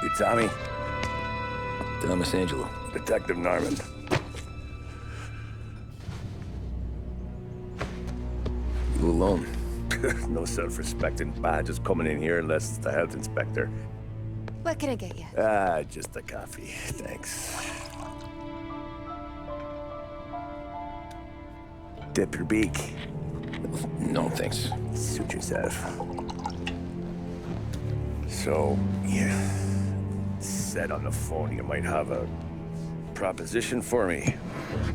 You Tommy? Thomas Angelo. Detective Norman. You alone? No self-respecting badges coming in here unless it's the health inspector. What can I get you? Just a coffee, thanks. Dip your beak. No, thanks. Suit yourself. So, you said on the phone you might have a proposition for me.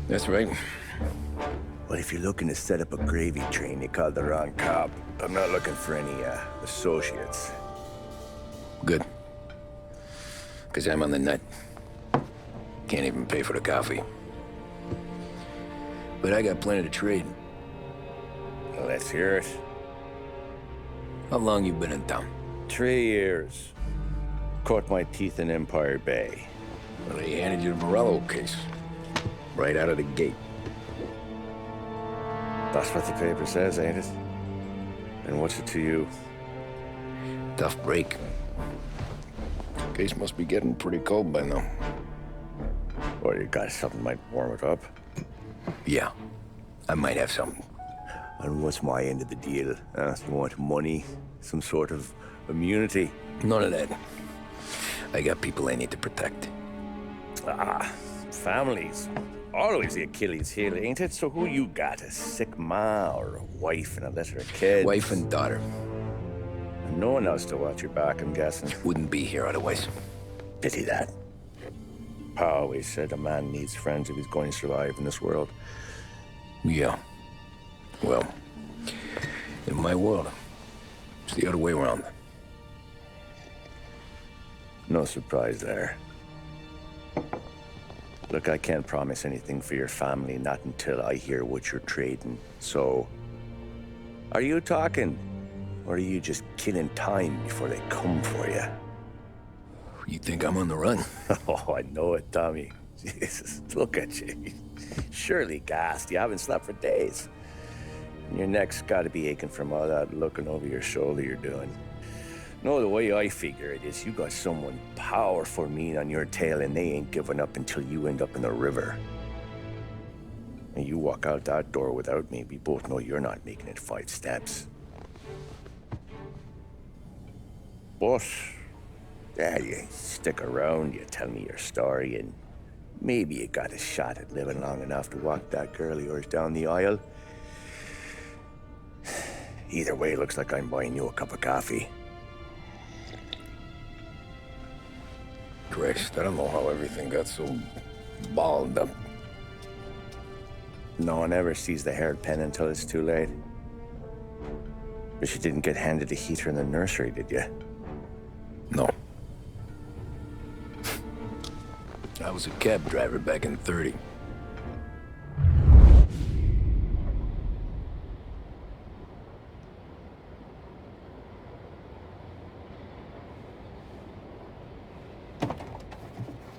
That's right. Well, if you're looking to set up a gravy train, you called the wrong cop. I'm not looking for any, associates. Good. Because I'm on the nut. Can't even pay for the coffee. But I got plenty to trade. Well, let's hear it. How long you been in town? 3 years. Caught my teeth in Empire Bay. Well, they handed you the Morello case. Right out of the gate. That's what the paper says, ain't it? And what's it to you? Tough break. Case must be getting pretty cold by now. Or you got something might warm it up? Yeah, I might have something. And what's my end of the deal? You want money? Some sort of immunity? None of that. I got people I need to protect. Families. Always the Achilles heel, ain't it? So who you got? A sick ma or a wife and a litter of kids? Wife and daughter. And no one else to watch your back, I'm guessing. Wouldn't be here otherwise. Pity that. Pa always said a man needs friends if he's going to survive in this world. Yeah. Well, in my world, it's the other way around. No surprise there. Look, I can't promise anything for your family, not until I hear what you're trading. So, are you talking? Or are you just killing time before they come for you? You think I'm on the run? Oh, I know it, Tommy. Jesus, look at you. Surely gassed. You haven't slept for days. And your neck's got to be aching from all that looking over your shoulder you're doing. No, the way I figure it is you got someone powerful mean on your tail and they ain't giving up until you end up in the river. And you walk out that door without me, we both know you're not making it 5 steps. But, yeah, you stick around, you tell me your story, and maybe you got a shot at living long enough to walk that girl of yours down the aisle. Either way, looks like I'm buying you a cup of coffee. Christ, I don't know how everything got so balled up. No one ever sees the haired pen until it's too late. But you didn't get handed a heater in the nursery, did you? No. I was a cab driver back in '30.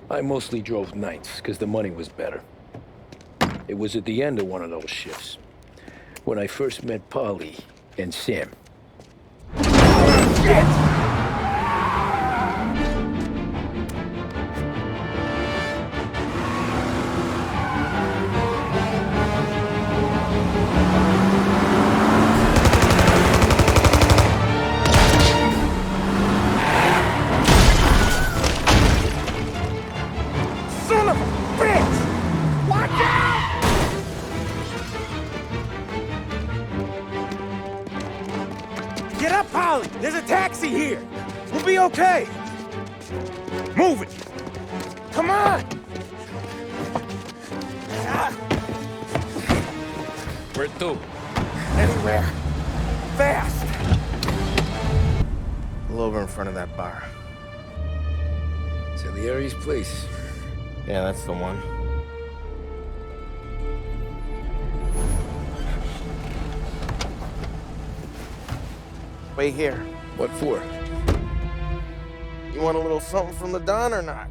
I mostly drove nights, because the money was better. It was at the end of one of those shifts, when I first met Polly and Sam. Shit! Get up, Polly! There's a taxi here! We'll be okay! Move it! Come on! Where to? Anywhere. Fast! Pull over in front of that bar. Salieri's place. Yeah, that's the one. Wait here. What for? You want a little something from the Don or not?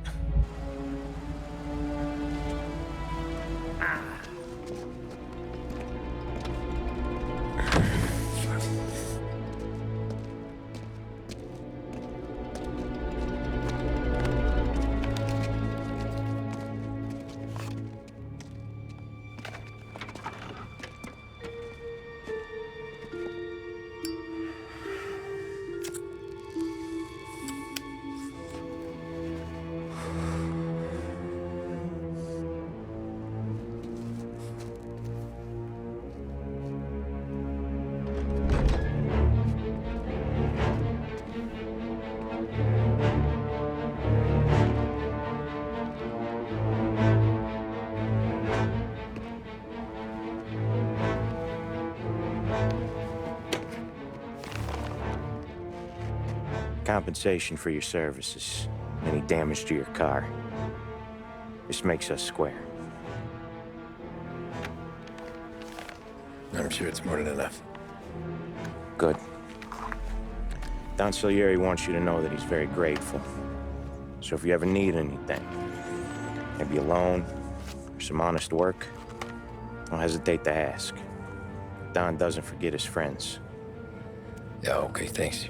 compensation for your services, any damage to your car. This makes us square. I'm sure it's more than enough. Good. Don Salieri wants you to know that he's very grateful. So if you ever need anything, maybe a loan or some honest work, don't hesitate to ask. Don doesn't forget his friends. Yeah, okay, thanks.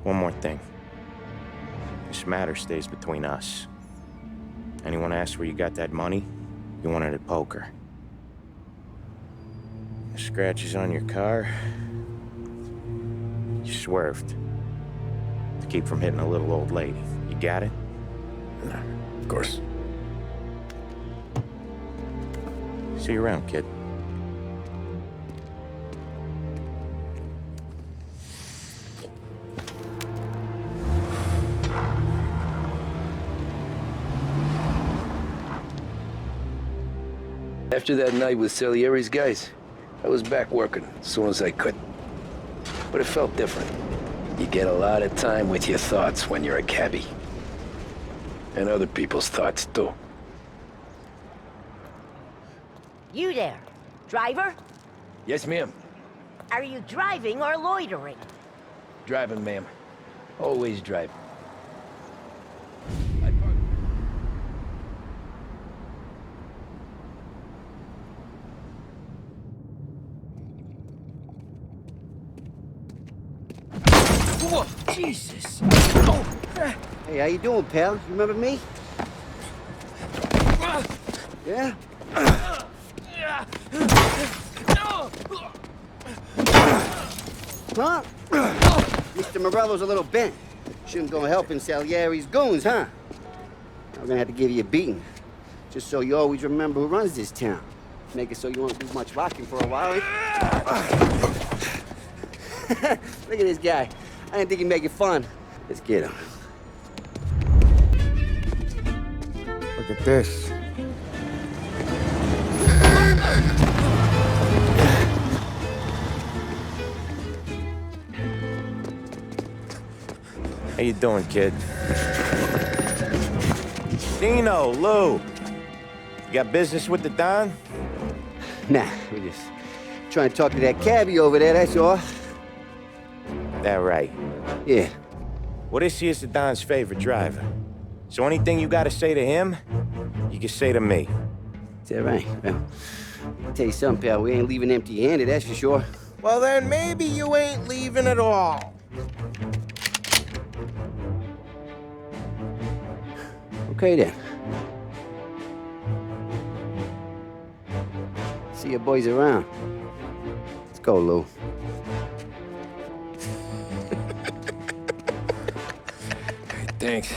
One more thing. This matter stays between us. Anyone asks where you got that money, you won it at poker. The scratches on your car, you swerved. To keep from hitting a little old lady. You got it? Of course. See you around, kid. After that night with Salieri's guys, I was back working as soon as I could. But it felt different. You get a lot of time with your thoughts when you're a cabbie. And other people's thoughts, too. You there, driver? Yes, ma'am. Are you driving or loitering? Driving, ma'am. Always driving. Whoa, Jesus! Hey, how you doing, pal? You remember me? Yeah? Huh? Mr. Morello's a little bent. Shouldn't go helping Salieri's goons, huh? I'm gonna have to give you a beating. Just so you always remember who runs this town. Make it so you won't do much rocking for a while. Look at this guy. I didn't think he'd make it fun. Let's get him. Look at this. How you doing, kid? Dino, Lou. You got business with the Don? Nah, we're just trying to talk to that cabbie over there, that's all. That right. Yeah. Well, this here's the Don's favorite driver. So anything you gotta say to him, you can say to me. Is that right? Well, I'll tell you something, pal. We ain't leaving empty-handed, that's for sure. Well, then maybe you ain't leaving at all. Okay, then. See your boys around. Let's go, Lou. Thanks.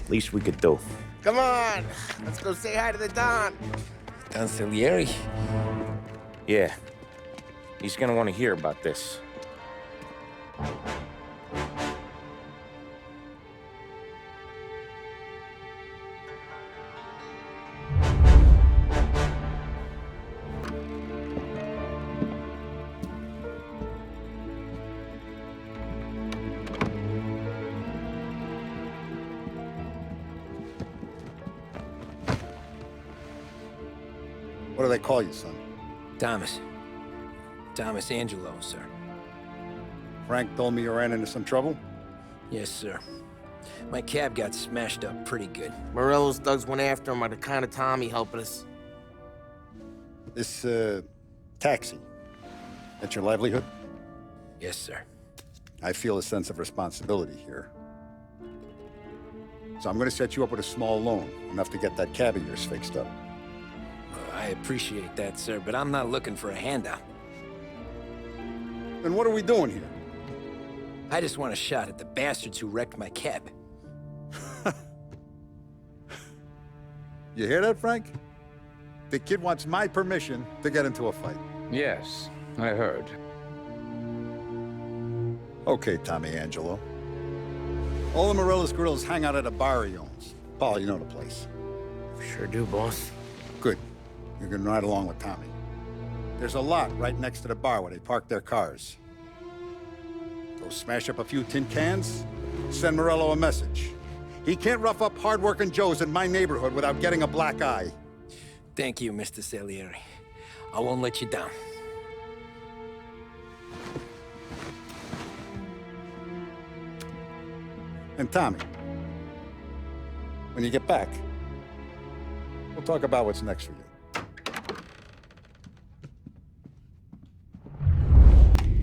Least we could do. Come on, let's go say hi to the Don. Don Salieri? Yeah. He's gonna want to hear about this. What do they call you, son? Thomas. Thomas Angelo, sir. Frank told me you ran into some trouble? Yes, sir. My cab got smashed up pretty good. Morello's thugs went after him on account of Tommy helping us. This, taxi, that's your livelihood? Yes, sir. I feel a sense of responsibility here. So I'm gonna set you up with a small loan, enough to get that cab of yours fixed up. I appreciate that, sir, but I'm not looking for a handout. Then what are we doing here? I just want a shot at the bastards who wrecked my cab. You hear that, Frank? The kid wants my permission to get into a fight. Yes, I heard. Okay, Tommy Angelo. All the Morello's girls hang out at a bar he owns. Paul, you know the place. Sure do, boss. Good. You can ride along with Tommy. There's a lot right next to the bar where they park their cars. Go smash up a few tin cans, send Morello a message. He can't rough up hard-working Joes in my neighborhood without getting a black eye. Thank you, Mr. Salieri. I won't let you down. And Tommy, when you get back, we'll talk about what's next for you.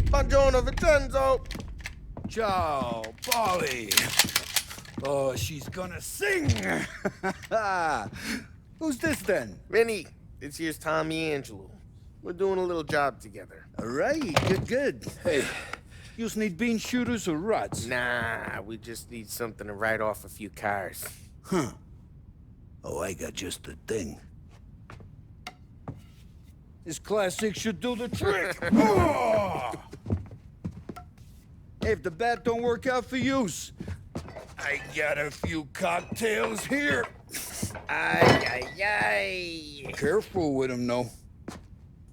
Buongiorno, Vincenzo. Ciao, Polly. Oh, she's gonna sing. Who's this then? Vinny, this here's Tommy Angelo. We're doing a little job together. All right, good. Hey, you need bean shooters or rods? Nah, we just need something to write off a few cars. Huh. Oh, I got just the thing. This classic should do the trick. Oh! Hey, if the bat don't work out for use, I got a few cocktails here. Ay, ay, ay. Careful with them, though.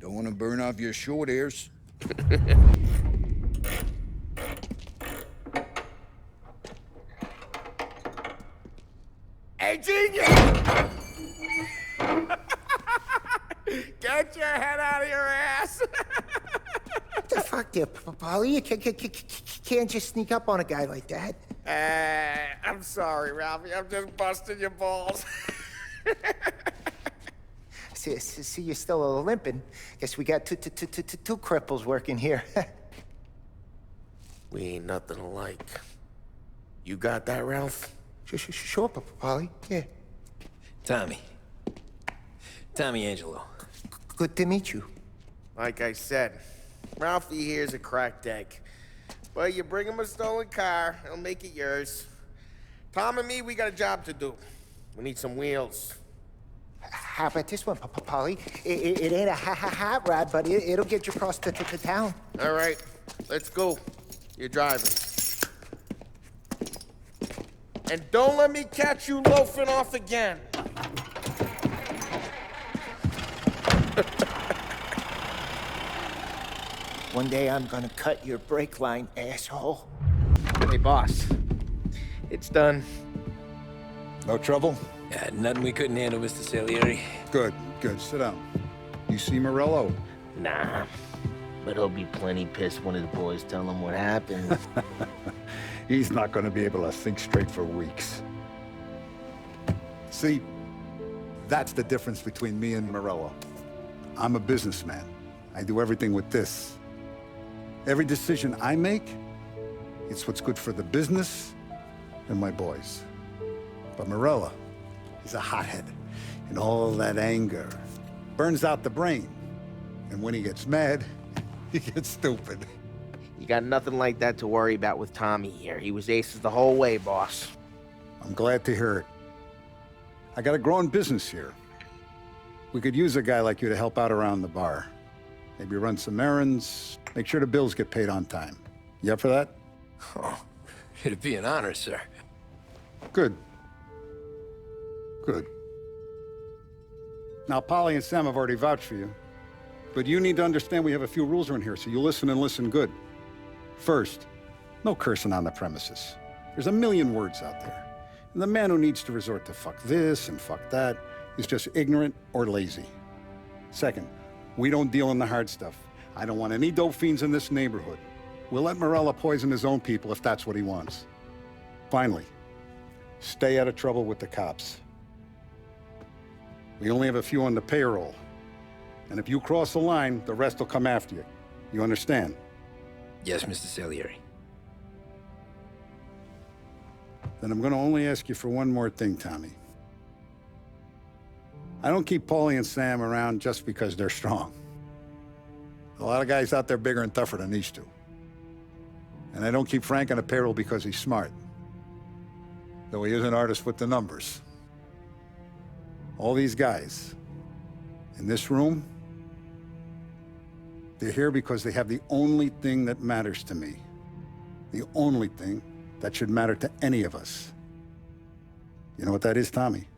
Don't want to burn off your short hairs. Hey, genius! Get your head out of your ass! What the fuck there, Polly? You can't just sneak up on a guy like that. I'm sorry, Ralphie. I'm just busting your balls. See, you're still limping. Guess we got two cripples working here. We ain't nothing alike. You got that, Ralph? Sure, Polly. Yeah. Tommy Angelo. Good to meet you. Like I said, Ralphie here's a cracked egg. But you bring him a stolen car, he'll make it yours. Tom and me, we got a job to do. We need some wheels. How about this one, Polly? It ain't a hot rod, but it'll get you across to town. All right, let's go. You're driving. And don't let me catch you loafing off again. One day I'm gonna cut your brake line, asshole. Hey, boss. It's done. No trouble? Yeah, nothing we couldn't handle, Mr. Salieri. Good. Sit down. You see Morello? Nah, but he'll be plenty pissed when his boys tell him what happened. He's not going to be able to think straight for weeks. See, that's the difference between me and Morello. I'm a businessman. I do everything with this. Every decision I make, it's what's good for the business and my boys. But Morello, he's a hothead, and all that anger burns out the brain. And when he gets mad, he gets stupid. You got nothing like that to worry about with Tommy here. He was aces the whole way, boss. I'm glad to hear it. I got a growing business here. We could use a guy like you to help out around the bar. Maybe run some errands, make sure the bills get paid on time. You up for that? Oh, it'd be an honor, sir. Good. Now, Polly and Sam have already vouched for you. But you need to understand we have a few rules around here, so you listen and listen good. First, no cursing on the premises. There's a million words out there. And the man who needs to resort to fuck this and fuck that is just ignorant or lazy. Second, we don't deal in the hard stuff. I don't want any dope fiends in this neighborhood. We'll let Morello poison his own people if that's what he wants. Finally, stay out of trouble with the cops. We only have a few on the payroll. And if you cross the line, the rest will come after you. You understand? Yes, Mr. Salieri. Then I'm going to only ask you for one more thing, Tommy. I don't keep Paulie and Sam around just because they're strong. A lot of guys out there bigger and tougher than these two. And I don't keep Frank on the payroll because he's smart. Though he is an artist with the numbers. All these guys in this room, they're here because they have the only thing that matters to me. The only thing that should matter to any of us. You know what that is, Tommy?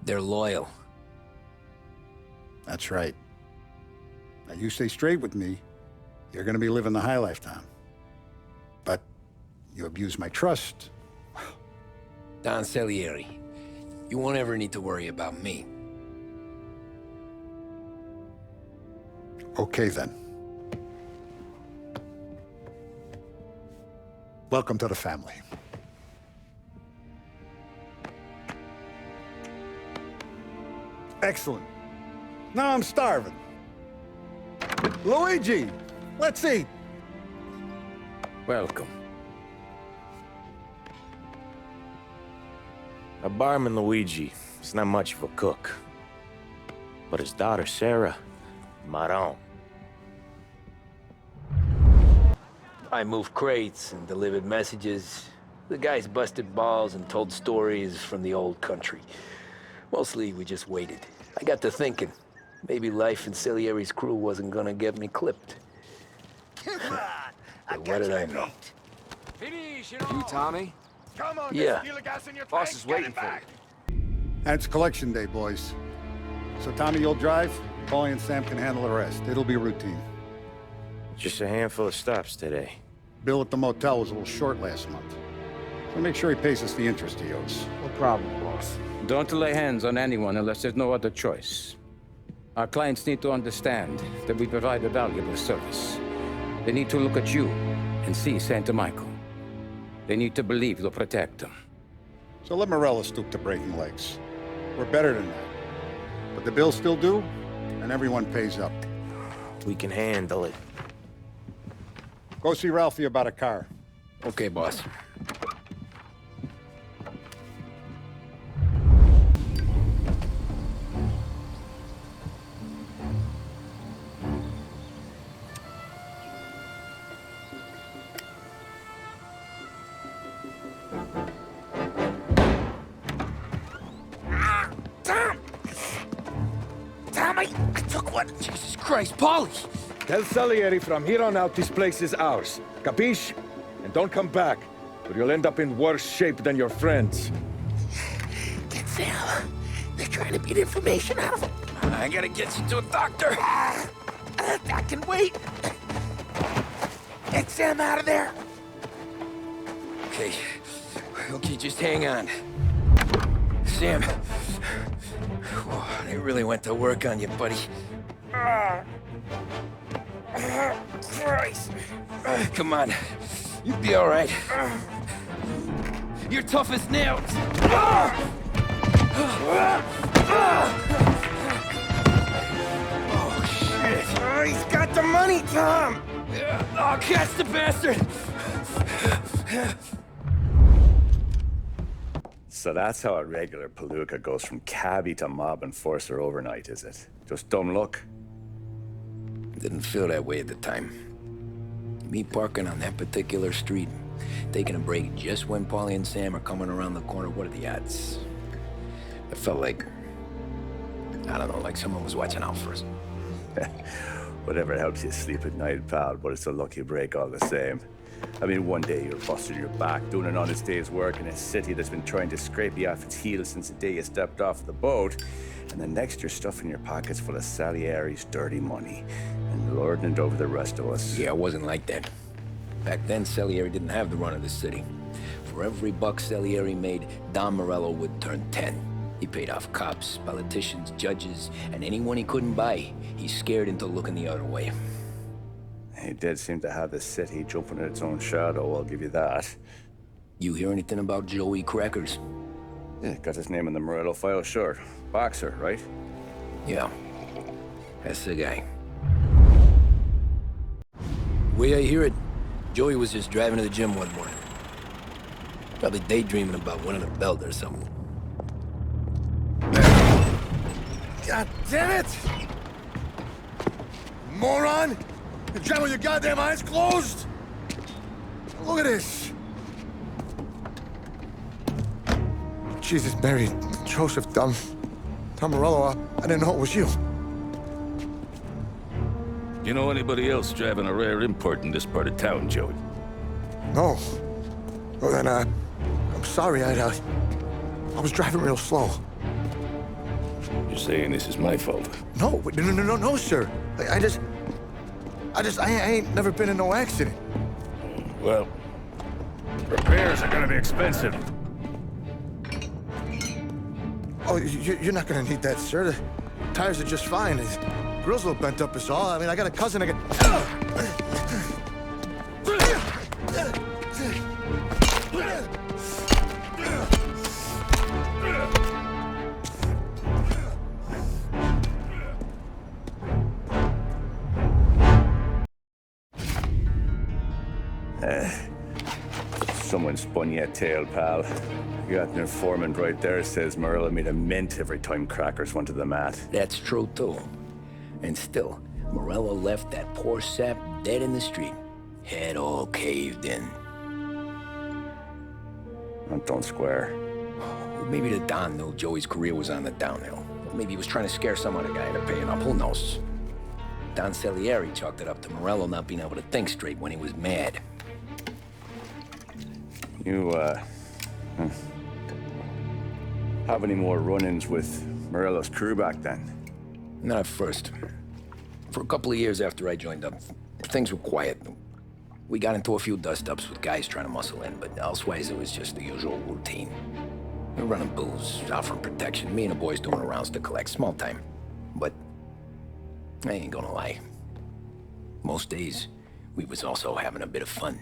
They're loyal. That's right. Now, you stay straight with me, you're gonna be living the high life, Tom. But you abuse my trust. Don Salieri, you won't ever need to worry about me. Okay, then. Welcome to the family. Excellent. Now I'm starving. Luigi, let's eat. Welcome. Our barman Luigi is not much of a cook. But his daughter Sarah, Maron. I moved crates and delivered messages. The guys busted balls and told stories from the old country. Mostly, we just waited. I got to thinking, maybe life in Salieri's crew wasn't gonna get me clipped. But what did I know? You, Tommy? Come on, Yeah. steal the gas in your Boss tank, is get waiting it for back. And it's collection day, boys. So Tommy, you'll drive. Paulie and Sam can handle the rest. It'll be routine. Just a handful of stops today. Bill at the motel was a little short last month. So make sure he pays us the interest he owes. No problem, boss. Don't lay hands on anyone unless there's no other choice. Our clients need to understand that we provide a valuable service. They need to look at you and see Santa Michael. They need to believe you'll protect them. So let Morella stoop to breaking legs. We're better than that. But the bills still due, and everyone pays up. We can handle it. Go see Ralphie about a car. Okay, boss. Tommy, I took one. Jesus Christ, Paulie! Tell Salieri from here on out this place is ours. Capiche? And don't come back, or you'll end up in worse shape than your friends. Get Sam. They're trying to beat information out of him. I gotta get you to a doctor. I can wait. Get Sam out of there. Okay. Okay, just hang on. Sam. Whoa, they really went to work on you, buddy. Christ. Come on. You'll be all right. You're tough as nails. Oh, shit. Oh, he's got the money, Tom. Oh, catch the bastard. So that's how a regular palooka goes from cabbie to mob enforcer overnight, is it? Just dumb luck? Didn't feel that way at the time. Me parking on that particular street, taking a break just when Paulie and Sam are coming around the corner, what are the odds? I felt like, I don't know, like someone was watching out for us. Whatever helps you sleep at night, pal, but it's a lucky break all the same. I mean, one day you're busting your back, doing an honest day's work in a city that's been trying to scrape you off its heels since the day you stepped off the boat, and the next you're stuffing your pockets full of Salieri's dirty money and lording it over the rest of us. Yeah, it wasn't like that. Back then, Salieri didn't have the run of the city. For every buck Salieri made, Don Morello would turn 10. He paid off cops, politicians, judges, and anyone he couldn't buy, he scared into looking the other way. He did seem to have the city jumping in its own shadow, I'll give you that. You hear anything about Joey Crackers? Yeah, got his name in the Morello file, sure. Boxer, right? Yeah, that's the guy. The way I hear it, Joey was just driving to the gym one morning. Probably daydreaming about winning a belt or something. God damn it! Moron! You're driving with your goddamn eyes closed? Look at this! Jesus, Mary, Joseph, Tom Morello, I didn't know it was you. You know anybody else driving a rare import in this part of town, Joey? No. Well, then, I'm sorry, I was driving real slow. You're saying this is my fault? No, no, sir. I ain't never been in no accident. Well, repairs are gonna be expensive. Oh, you're not gonna need that, sir. The tires are just fine. The grill's a little bent up is all. I mean, I got a cousin I can... Someone spun you a tail, pal. You got an informant right there says Morello made a mint every time crackers went to the mat. That's true, too. And still, Morello left that poor sap dead in the street. Head all caved in. That don't square. Maybe the Don knew Joey's career was on the downhill. Maybe he was trying to scare some other guy into paying up. Who knows? Don Salieri chalked it up to Morello not being able to think straight when he was mad. You, have any more run-ins with Morello's crew back then? Not at first. For a couple of years after I joined up, things were quiet. We got into a few dust-ups with guys trying to muscle in, but elsewise it was just the usual routine. We were running booze, offering protection, me and the boys doing the rounds to collect, small time. But I ain't gonna lie. Most days, we was also having a bit of fun.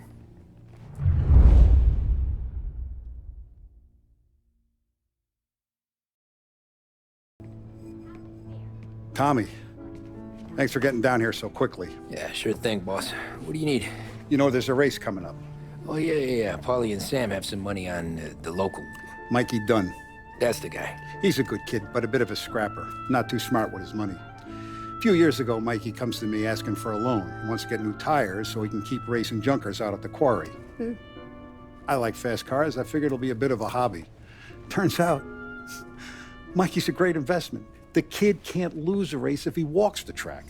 Tommy, thanks for getting down here so quickly. Yeah, sure thing, boss. What do you need? You know, there's a race coming up. Oh, yeah. Paulie and Sam have some money on the local. Mikey Dunn. That's the guy. He's a good kid, but a bit of a scrapper. Not too smart with his money. A few years ago, Mikey comes to me asking for a loan. He wants to get new tires so he can keep racing junkers out at the quarry. I like fast cars. I figured it'll be a bit of a hobby. Turns out, Mikey's a great investment. The kid can't lose a race if he walks the track.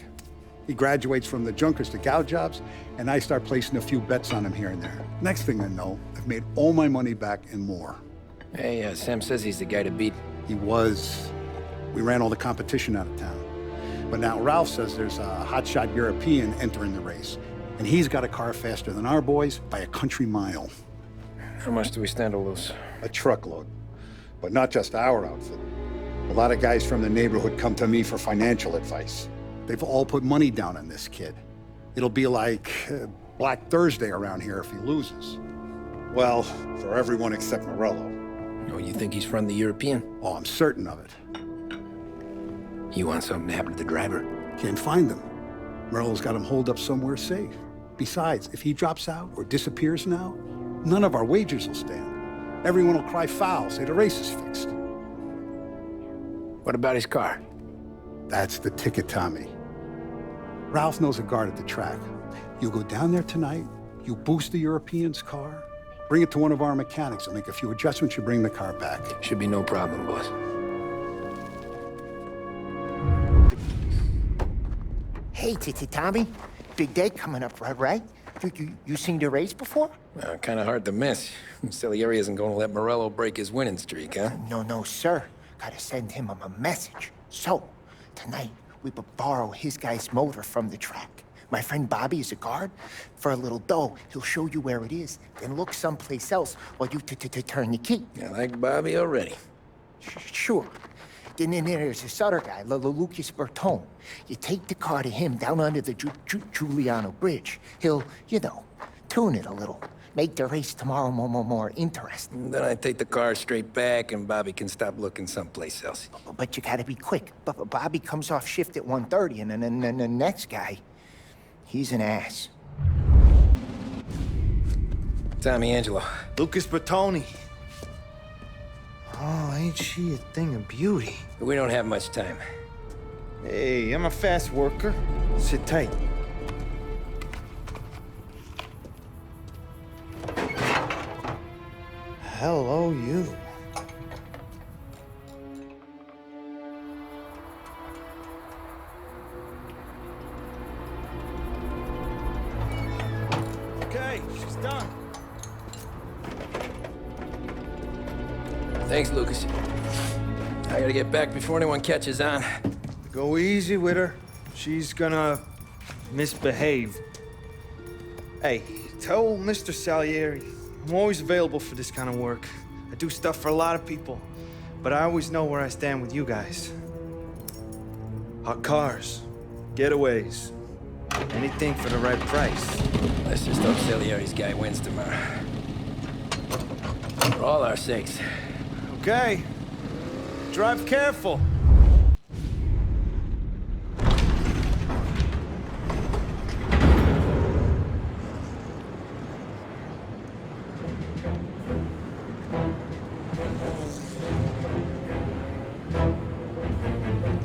He graduates from the junkers to gal jobs, and I start placing a few bets on him here and there. Next thing I know, I've made all my money back and more. Hey, Sam says he's the guy to beat. He was. We ran all the competition out of town. But now Ralph says there's a hotshot European entering the race, and he's got a car faster than our boys by a country mile. How much do we stand to lose? A truckload. But not just our outfit. A lot of guys from the neighborhood come to me for financial advice. They've all put money down on this kid. It'll be like Black Thursday around here if he loses. Well, for everyone except Morello. Oh, you think he's from the European? Oh, I'm certain of it. You want something to happen to the driver? Can't find him. Morello's got him holed up somewhere safe. Besides, if he drops out or disappears now, none of our wagers will stand. Everyone will cry foul, say the race is fixed. What about his car? That's the ticket, Tommy. Ralph knows a guard at the track. You go down there tonight, you boost the European's car, bring it to one of our mechanics, and make a few adjustments, you bring the car back. Should be no problem, boss. Hey, Tommy. Big day coming up, right? You seen the race before? Kind of hard to miss. Salieri isn't going to let Morello break his winning streak, huh? No, sir. Gotta send him a message. So, tonight, we borrow his guy's motor from the track. My friend Bobby is a guard. For a little dough, he'll show you where it is, then look someplace else while you turn the key. I like Bobby already. Sure. Then there's this other guy, Lucas Bertone. You take the car to him down under the Giuliano Bridge. He'll, tune it a little. Make the race tomorrow more interesting. Then I take the car straight back and Bobby can stop looking someplace else. But you gotta be quick. Bobby comes off shift at 1:30, and then the next guy, he's an ass. Tommy Angelo. Lucas Bertoni. Oh, ain't she a thing of beauty? We don't have much time. Hey, I'm a fast worker. Sit tight. Hello, you. Okay, she's done. Thanks, Lucas. I gotta get back before anyone catches on. Go easy with her. She's gonna misbehave. Hey, tell Mr. Salieri I'm always available for this kind of work. I do stuff for a lot of people, but I always know where I stand with you guys. Hot cars, getaways, anything for the right price. Let's just hope Salieri's guy wins tomorrow. For all our sakes. Okay. Drive careful.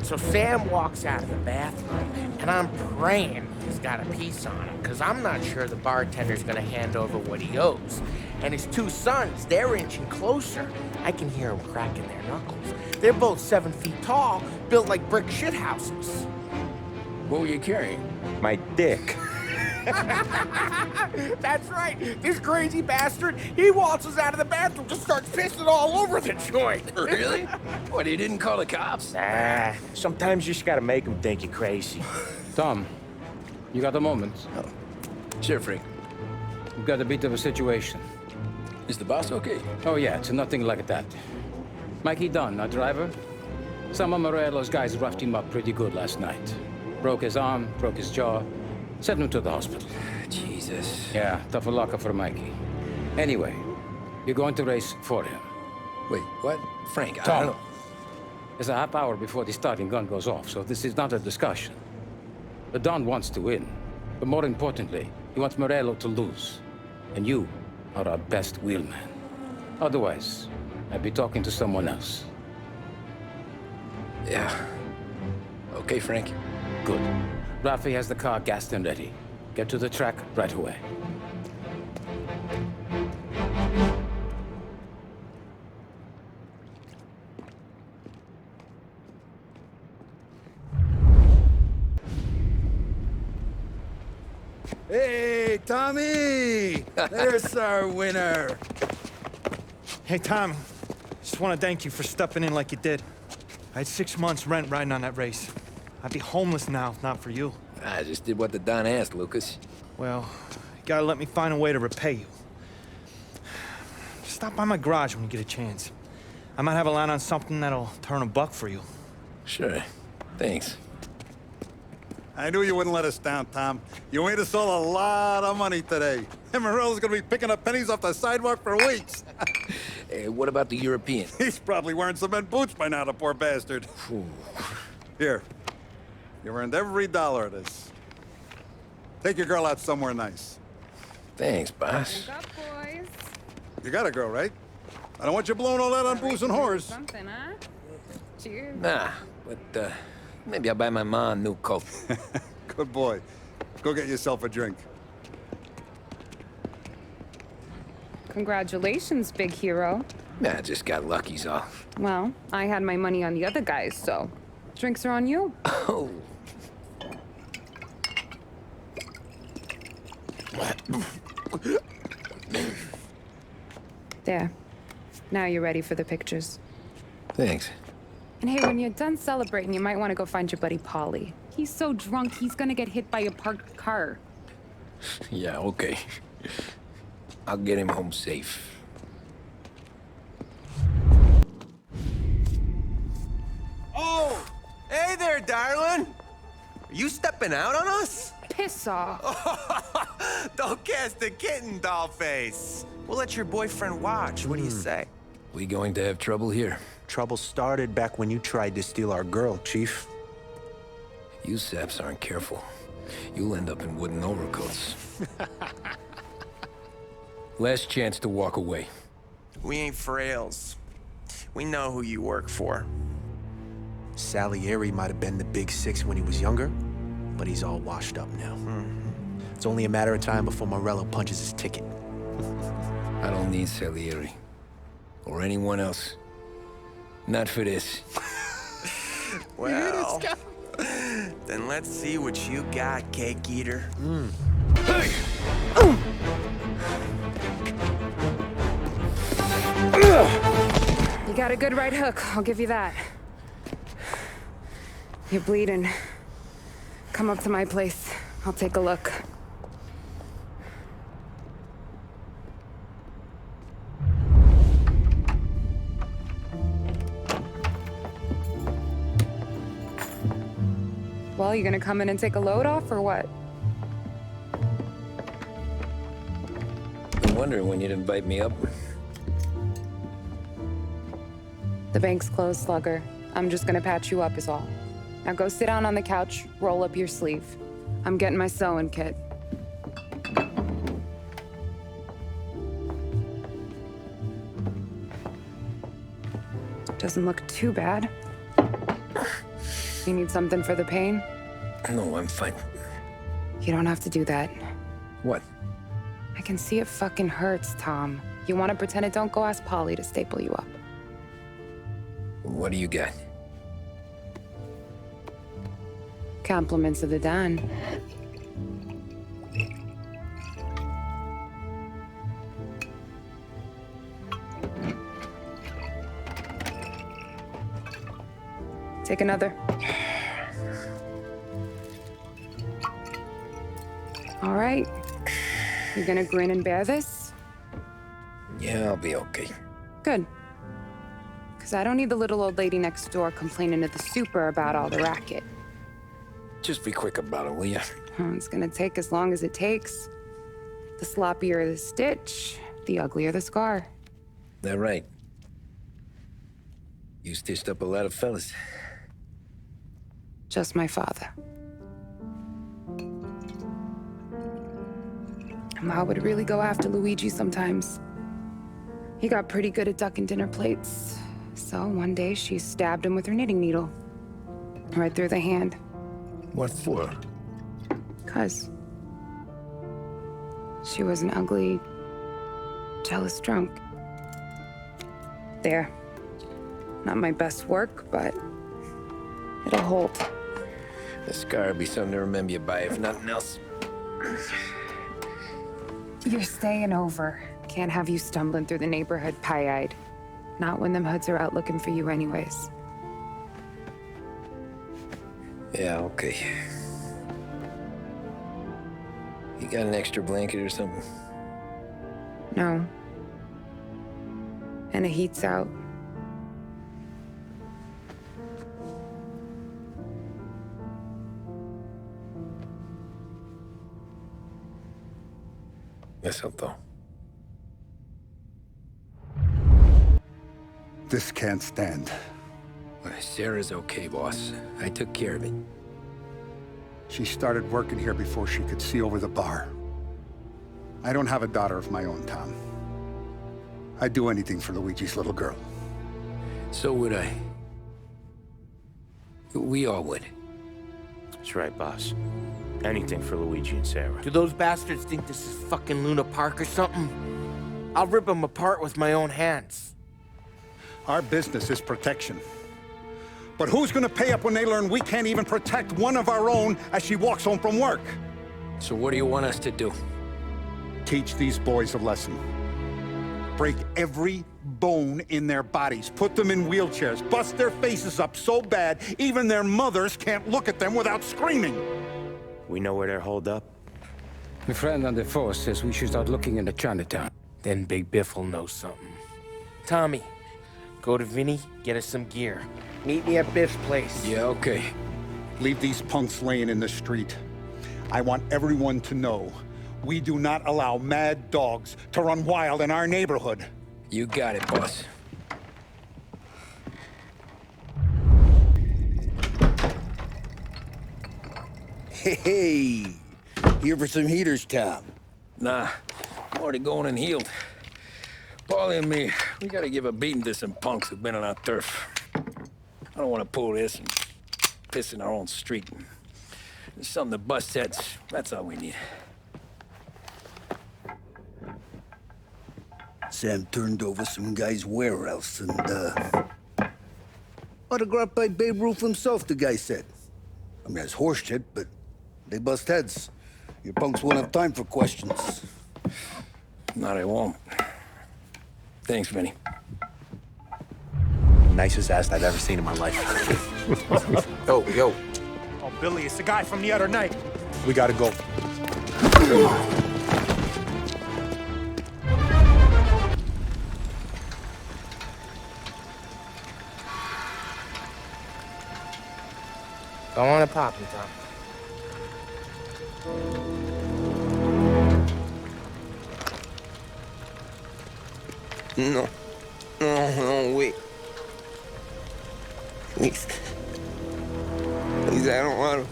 So Sam walks out of the bathroom, and I'm praying he's got a piece on him, because I'm not sure the bartender's gonna hand over what he owes. And his two sons, they're inching closer. I can hear them cracking their knuckles. They're both 7 feet tall, built like brick shithouses. What were you carrying? My dick. That's right. This crazy bastard, he waltzes out of the bathroom, just starts pissing all over the joint. Really? What, he didn't call the cops? Nah, sometimes you just gotta make them think you're crazy. Tom, you got a moment? Oh. Sure, Frank. We've got a bit of a situation. Is the boss okay? Oh yeah, it's nothing like that. Mikey Dunn, our driver. Some of Morello's guys roughed him up pretty good last night. Broke his arm, broke his jaw. Sent him to the hospital. Jesus. Yeah, tough luck for Mikey. Anyway, you're going to race for him. Wait, what? Frank, I Tom, don't know. it's a half hour before the starting gun goes off, so this is not a discussion. The Don wants to win, but more importantly, he wants Morello to lose. And you are our best wheelman. Otherwise, I'd be talking to someone else. Yeah. Okay, Frank. Good. Rafi has the car gassed and ready. Get to the track right away. Hey, Tommy! There's our winner. Hey, Tommy. Just want to thank you for stepping in like you did. I had 6 months rent riding on that race. I'd be homeless now if not for you. I just did what the Don asked, Lucas. Well, you gotta let me find a way to repay you. Stop by my garage when you get a chance. I might have a line on something that'll turn $1 for you. Sure. Thanks. I knew you wouldn't let us down, Tom. You made us all a lot of money today. And Morello's gonna be picking up pennies off the sidewalk for weeks. Hey, what about the European? He's probably wearing cement boots by now, the poor bastard. Here. You earned every dollar of this. Take your girl out somewhere nice. Thanks, boss. Wake up, boys. You got a girl, right? I don't want you blowing all that on booze and whores. Something, huh? Cheers. Nah, but maybe I'll buy my mom a new coat. Good boy. Go get yourself a drink. Congratulations, big hero. Nah, I just got lucky's all. Well, I had my money on the other guys, so drinks are on you. Oh. There. Now you're ready for the pictures. Thanks. And hey, when you're done celebrating, you might want to go find your buddy Paulie. He's so drunk, he's gonna get hit by a parked car. Yeah, okay. I'll get him home safe. Oh! Hey there, darling! Are you stepping out on us? Piss off. Don't cast a kitten, dollface. We'll let your boyfriend watch. What do you say? We going to have trouble here. Trouble started back when you tried to steal our girl, Chief. You saps aren't careful. You'll end up in wooden overcoats. Last chance to walk away. We ain't frails. We know who you work for. Salieri might have been the big six when he was younger, but he's all washed up now. It's only a matter of time before Morello punches his ticket. I don't need Salieri. Or anyone else. Not for this. Well, then let's see what you got, cake eater. You got a good right hook, I'll give you that. You're bleeding. Come up to my place. I'll take a look. Well, you gonna come in and take a load off, or what? Been wondering when you'd invite me up. The bank's closed, Slugger. I'm just gonna patch you up is all. Now go sit down on the couch, roll up your sleeve. I'm getting my sewing kit. Doesn't look too bad. You need something for the pain? No, I'm fine. You don't have to do that. What? I can see it fucking hurts, Tom. You want to pretend it don't? Go ask Polly to staple you up. What do you got? Compliments of the Don. Take another. All right. You gonna grin and bear this? Yeah, I'll be okay. Good. Because I don't need the little old lady next door complaining to the super about all the racket. Just be quick about it, will ya? It's gonna take as long as it takes. The sloppier the stitch, the uglier the scar. That right? You stitched up a lot of fellas. Just my father. Ma would really go after Luigi sometimes. He got pretty good at ducking dinner plates. So one day she stabbed him with her knitting needle. Right through the hand. What for? 'Cause she was an ugly, jealous drunk. There. Not my best work, but it'll hold. The scar will be something to remember you by, if nothing else. You're staying over. Can't have you stumbling through the neighborhood pie-eyed. Not when them hoods are out looking for you anyways. Yeah, okay. You got an extra blanket or something? No. And the heat's out. Eso todo. This can't stand. Sarah's okay, boss. I took care of it. She started working here before she could see over the bar. I don't have a daughter of my own, Tom. I'd do anything for Luigi's little girl. So would I. We all would. That's right, boss. Anything for Luigi and Sarah. Do those bastards think this is fucking Luna Park or something? I'll rip them apart with my own hands. Our business is protection. But who's gonna pay up when they learn we can't even protect one of our own as she walks home from work? So what do you want us to do? Teach these boys a lesson. Break every bone in their bodies, put them in wheelchairs, bust their faces up so bad even their mothers can't look at them without screaming. We know where they're holed up? My friend on the force says we should start looking into Chinatown. Then Big Biff will know something. Tommy, go to Vinny, get us some gear. Meet me at Biff's place. Yeah, okay. Leave these punks laying in the street. I want everyone to know we do not allow mad dogs to run wild in our neighborhood. You got it, boss. Hey, here for some heaters, Tom? Nah, I'm already going and healed. Paulie and me, we gotta give a beating to some punks who've been on our turf. I don't want to pull this and piss in our own street. There's something to bust heads. That's all we need. Sam turned over some guy's warehouse and, autographed by Babe Ruth himself, the guy said. I mean, it's horse shit, but they bust heads. Your punks won't have time for questions. Not I won't. Thanks, Vinny. nicest ass I've ever seen in my life. Yo. Oh, Billy, it's the guy from the other night. We gotta go. Go on and pop him, Tom. No, wait. Please. Please, I don't want to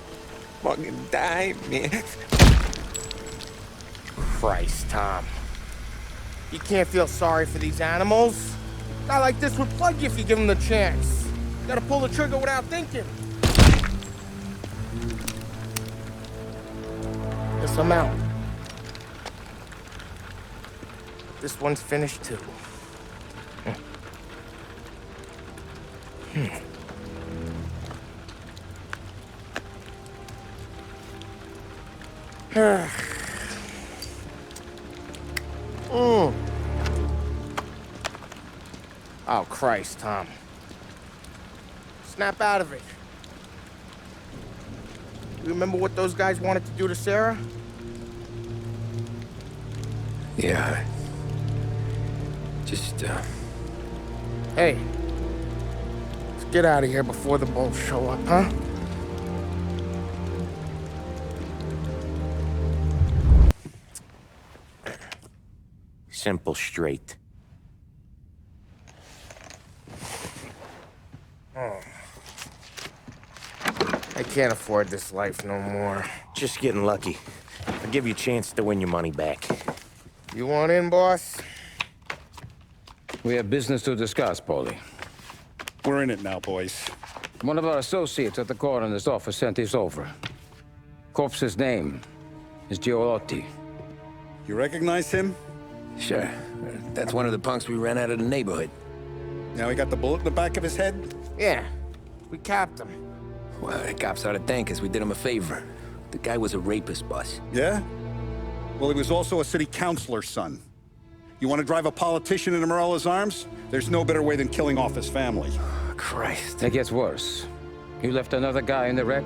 fucking die, man. Christ, Tom. You can't feel sorry for these animals. A guy like this would plug you if you give him the chance. You gotta pull the trigger without thinking. Guess I'm out. This one's finished too. Oh, Christ, Tom. Snap out of it. You remember what those guys wanted to do to Sarah? Yeah. Just, Hey. Let's get out of here before the bulls show up, huh? Simple, straight. I can't afford this life no more. Just getting lucky. I'll give you a chance to win your money back. You want in, boss? We have business to discuss, Paulie. We're in it now, boys. One of our associates at the coroner's office sent this over. Corpse's name is Giolotti. You recognize him? Sure. That's one of the punks we ran out of the neighborhood. Now he got the bullet in the back of his head? Yeah. We capped him. Well, the cops ought to thank us. We did him a favor. The guy was a rapist, boss. Yeah? Well, he was also a city councilor's son. You want to drive a politician into Morella's arms? There's no better way than killing off his family. Christ. It gets worse. You left another guy in the wreck?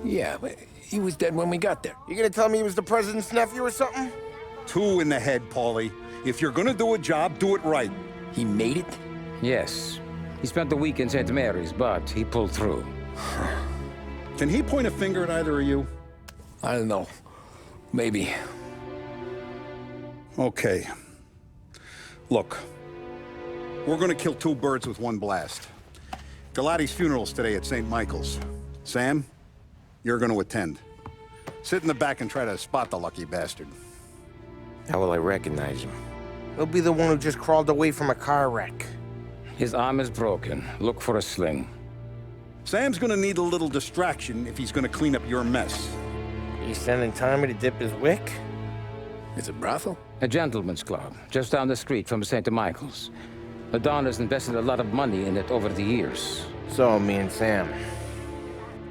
Yeah, but he was dead when we got there. You gonna tell me he was the president's nephew or something? 2 in the head, Paulie. If you're gonna do a job, do it right. He made it? Yes. He spent the week in St. Mary's, but he pulled through. Can he point a finger at either of you? I don't know. Maybe. Okay. Look. We're gonna kill 2 birds with 1 blast. Galati's funeral's today at St. Michael's. Sam, you're gonna attend. Sit in the back and try to spot the lucky bastard. How will I recognize him? He'll be the one who just crawled away from a car wreck. His arm is broken. Look for a sling. Sam's gonna need a little distraction if he's gonna clean up your mess. He's sending Tommy to dip his wick? It's a brothel? A gentleman's club, just down the street from St. Michael's. The Don has invested a lot of money in it over the years. So, me and Sam.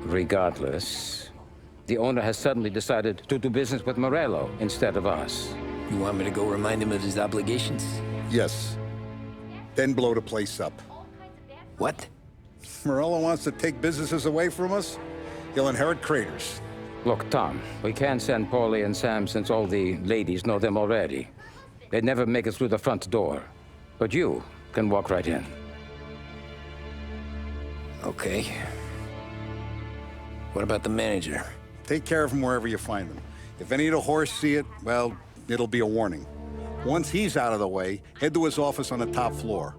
Regardless, the owner has suddenly decided to do business with Morello instead of us. You want me to go remind him of his obligations? Yes. Then blow the place up. What? Morello wants to take businesses away from us? He'll inherit craters. Look, Tom, we can't send Paulie and Sam since all the ladies know them already. They'd never make it through the front door. But you can walk right in. Okay. What about the manager? Take care of him wherever you find him. If any of the horse see it, well, it'll be a warning. Once he's out of the way, head to his office on the top floor.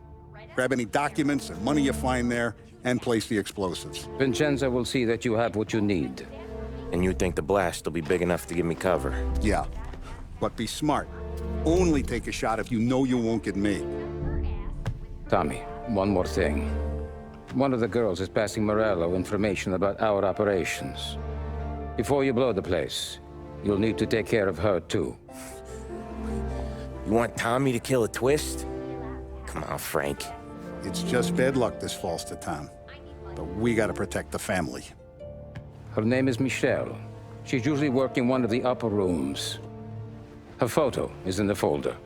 Grab any documents and money you find there, and place the explosives. Vincenzo will see that you have what you need. And you think the blast will be big enough to give me cover? Yeah, but be smart. Only take a shot if you know you won't get made. Tommy, one more thing. One of the girls is passing Morello information about our operations. Before you blow the place, you'll need to take care of her, too. You want Tommy to kill a twist? Come on, Frank. It's just bad luck this falls to Tom. But we gotta protect the family. Her name is Michelle. She's usually working one of the upper rooms. Her photo is in the folder.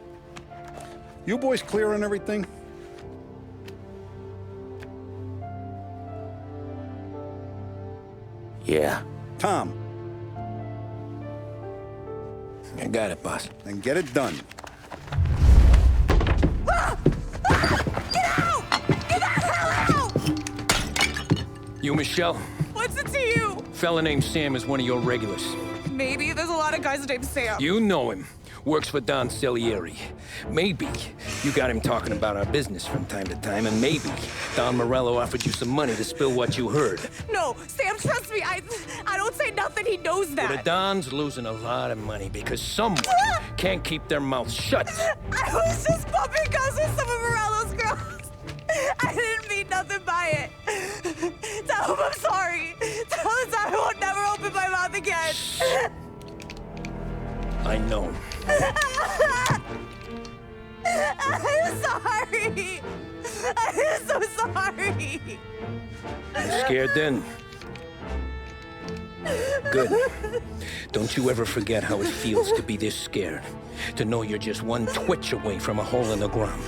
You boys clear on everything? Yeah. Tom. I got it, boss. Then get it done. You, Michelle? What's it to you? Fella named Sam is one of your regulars. Maybe there's a lot of guys named Sam. You know him. Works for Don Salieri. Maybe you got him talking about our business from time to time, and maybe Don Morello offered you some money to spill what you heard. No, Sam, trust me. I don't say nothing. He knows that. Well, the Don's losing a lot of money because someone can't keep their mouth shut. I was just bumping guns with some of Morello's girls. I didn't mean nothing by it. Tell him I'm sorry. Tell him I won't never open my mouth again. I know. I'm sorry. I'm so sorry. You scared then? Good. Don't you ever forget how it feels to be this scared. To know you're just one twitch away from a hole in the ground.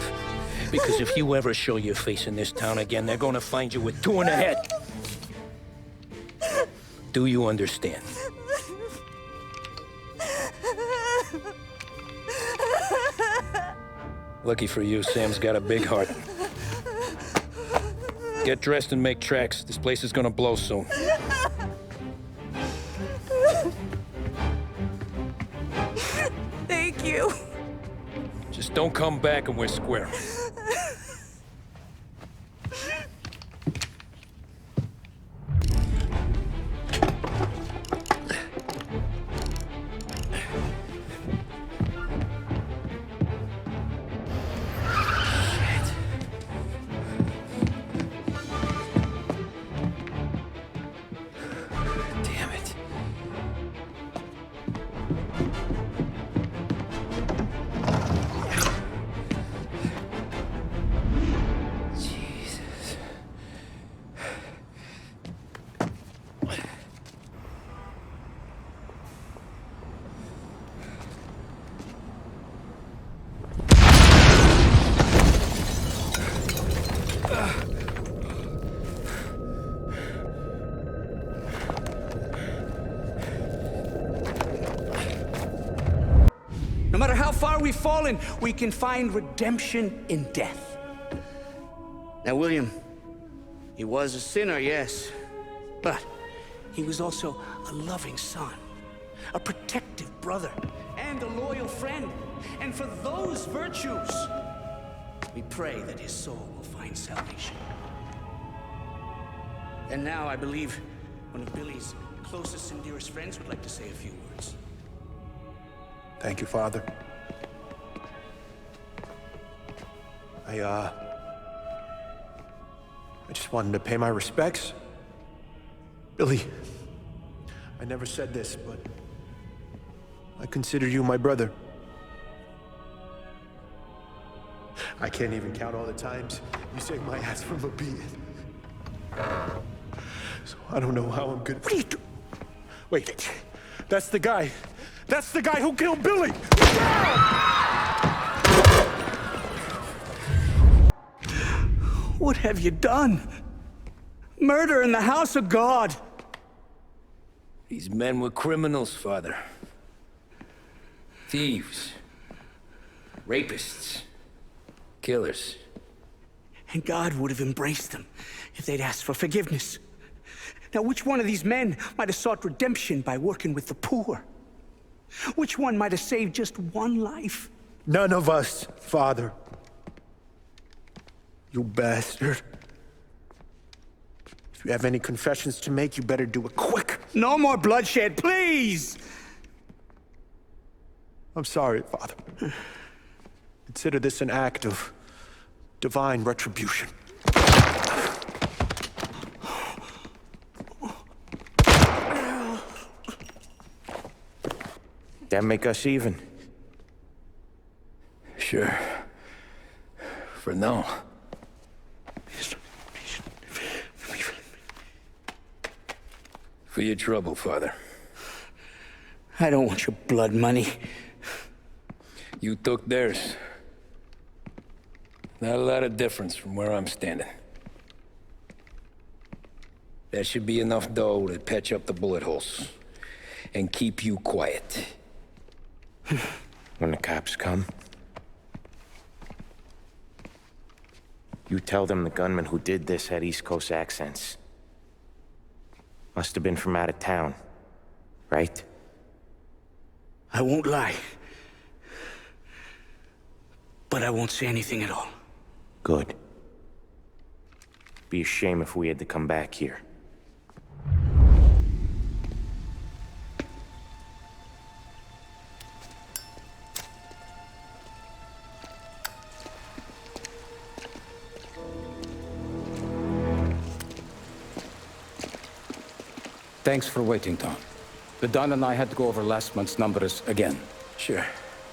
Because if you ever show your face in this town again, they're gonna find you with 2 in the head. Do you understand? Lucky for you, Sam's got a big heart. Get dressed and make tracks. This place is gonna blow soon. Thank you. Just don't come back and we're square. No matter how far we've fallen, we can find redemption in death. Now, William, he was a sinner, yes, but he was also a loving son, a protective brother, and a loyal friend. And for those virtues, we pray that his soul will find salvation. And now I believe one of Billy's closest and dearest friends would like to say a few words. Thank you, Father. I just wanted to pay my respects. Billy, I never said this, but I consider you my brother. I can't even count all the times you saved my ass from a beating. So I don't know how I'm gonna... What are you doing? Wait, that's the guy. That's the guy who killed Billy! What have you done? Murder in the house of God. These men were criminals, Father. Thieves. Rapists. Killers. And God would have embraced them if they'd asked for forgiveness. Now, which one of these men might have sought redemption by working with the poor? Which one might have saved just one life? None of us, Father. You bastard. If you have any confessions to make, you better do it quick. No more bloodshed, please! I'm sorry, Father. Consider this an act of divine retribution. That make us even? Sure. For now. For your trouble, Father. I don't want your blood money. You took theirs. Not a lot of difference from where I'm standing. That should be enough dough to patch up the bullet holes. And keep you quiet. When the cops come, you tell them the gunman who did this had East Coast accents. Must have been from out of town, right? I won't lie. But I won't say anything at all. Good. Be a shame if we had to come back here. Thanks for waiting, Tom. The Don and I had to go over last month's numbers again. Sure.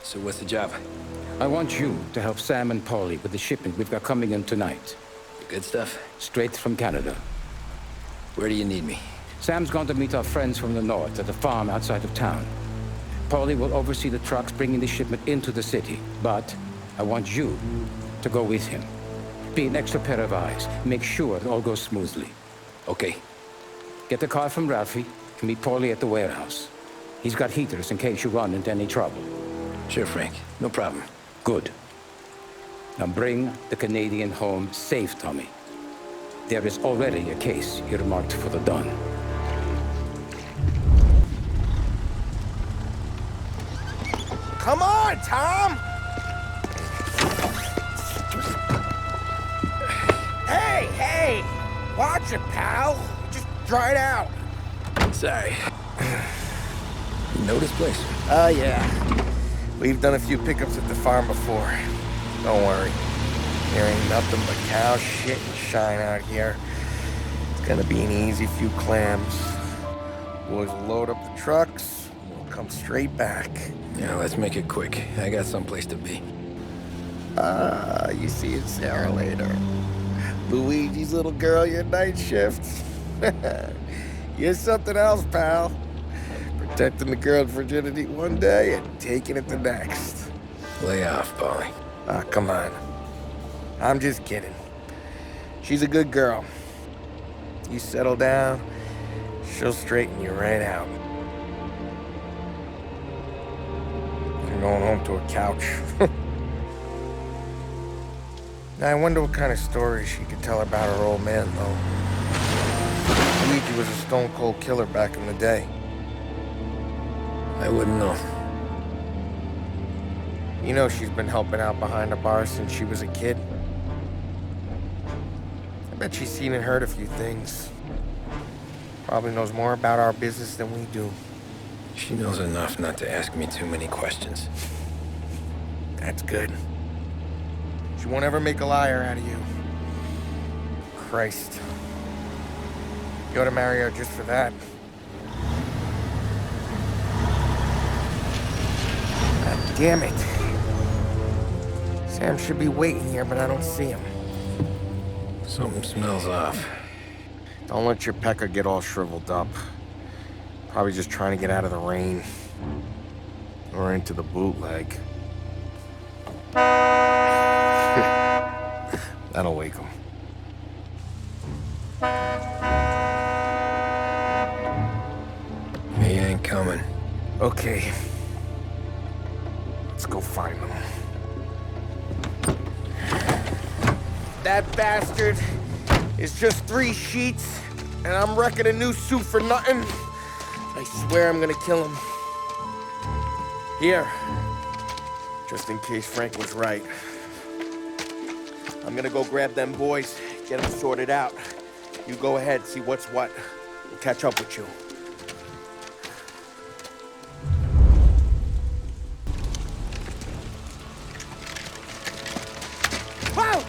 So what's the job? I want you to help Sam and Paulie with the shipment we've got coming in tonight. Good stuff? Straight from Canada. Where do you need me? Sam's gone to meet our friends from the north at a farm outside of town. Paulie will oversee the trucks bringing the shipment into the city, but I want you to go with him. Be an extra pair of eyes. Make sure it all goes smoothly. Okay. Get the car from Ralphie and meet Paulie at the warehouse. He's got heaters in case you run into any trouble. Sure, Frank. No problem. Good. Now bring the Canadian home safe, Tommy. There is already a case earmarked for the Don. Come on, Tom! Hey! Watch it, pal. Just dried out. Sorry. You know this place? Yeah. We've done a few pickups at the farm before. Don't worry. There ain't nothing but cow shit and shine out here. It's gonna be an easy few clams. Boys will load up the trucks, and we'll come straight back. Yeah, let's make it quick. I got someplace to be. You see it, Sarah, later. Luigi's little girl, your night shift. You're something else, pal. Protecting the girl's virginity one day and taking it the next. Lay off, Paulie. Come on. I'm just kidding. She's a good girl. You settle down, she'll straighten you right out. You're going home to a couch. Now, I wonder what kind of stories she could tell about her old man, though. Luigi was a stone-cold killer back in the day. I wouldn't know. You know she's been helping out behind the bar since she was a kid. I bet she's seen and heard a few things. Probably knows more about our business than we do. She knows enough not to ask me too many questions. That's good. She won't ever make a liar out of you. Christ. You ought to marry her just for that. God damn it. Sam should be waiting here, but I don't see him. Something smells off. Don't let your pecker get all shriveled up. Probably just trying to get out of the rain. Or into the bootleg. That'll wake him. He ain't coming. Okay. Let's go find him. That bastard is just 3 sheets, and I'm wrecking a new suit for nothing. I swear I'm gonna kill him. Here. Just in case Frank was right. I'm gonna go grab them boys, get them sorted out. You go ahead, see what's what. We'll catch up with you. Wow!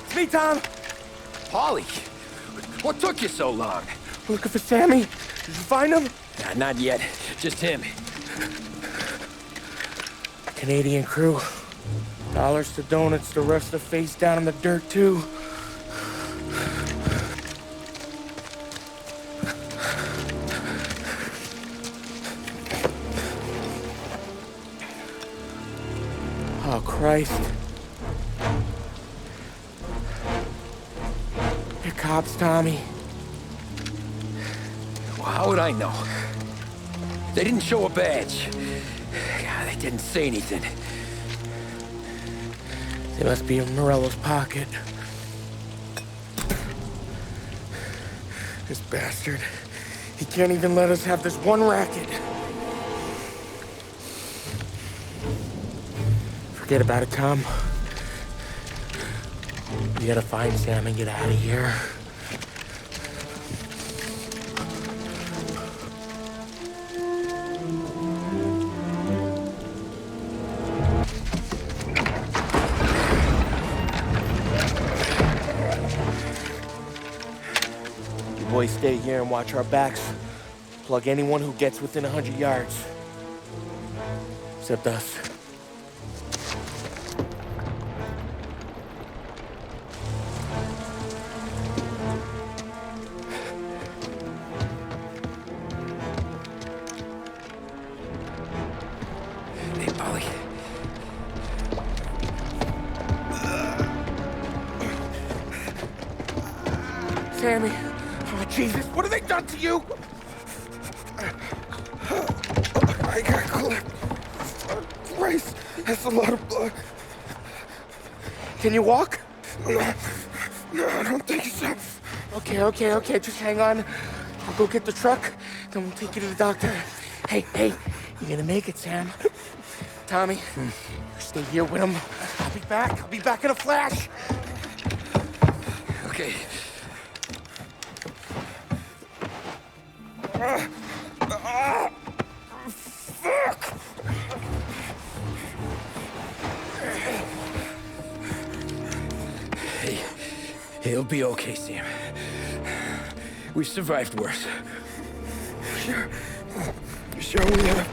It's me, Tom. Paulie, what took you so long? Looking for Sammy. Did you find him? Nah, not yet. Just him. Canadian crew. Dollars to donuts, the rest of the face down in the dirt, too. Oh, Christ. They're cops, Tommy. Well, how would I know? They didn't show a badge. God, they didn't say anything. They must be in Morello's pocket. This bastard. He can't even let us have this one racket. Forget about it, Tom. We gotta find Sam and get out of here. You boys stay here and watch our backs. Plug anyone who gets within 100 yards. Except us. Sammy. Oh, Jesus, what have they done to you? I got clipped. Christ, that's a lot of blood. Can you walk? No, I don't think so. Okay, just hang on. I'll go get the truck, then we'll take you to the doctor. Hey, you're gonna make it, Sam. Tommy, stay here with him. I'll be back in a flash. Okay. Fuck! Hey, he'll be okay, Sam. We've survived worse. Sure we have.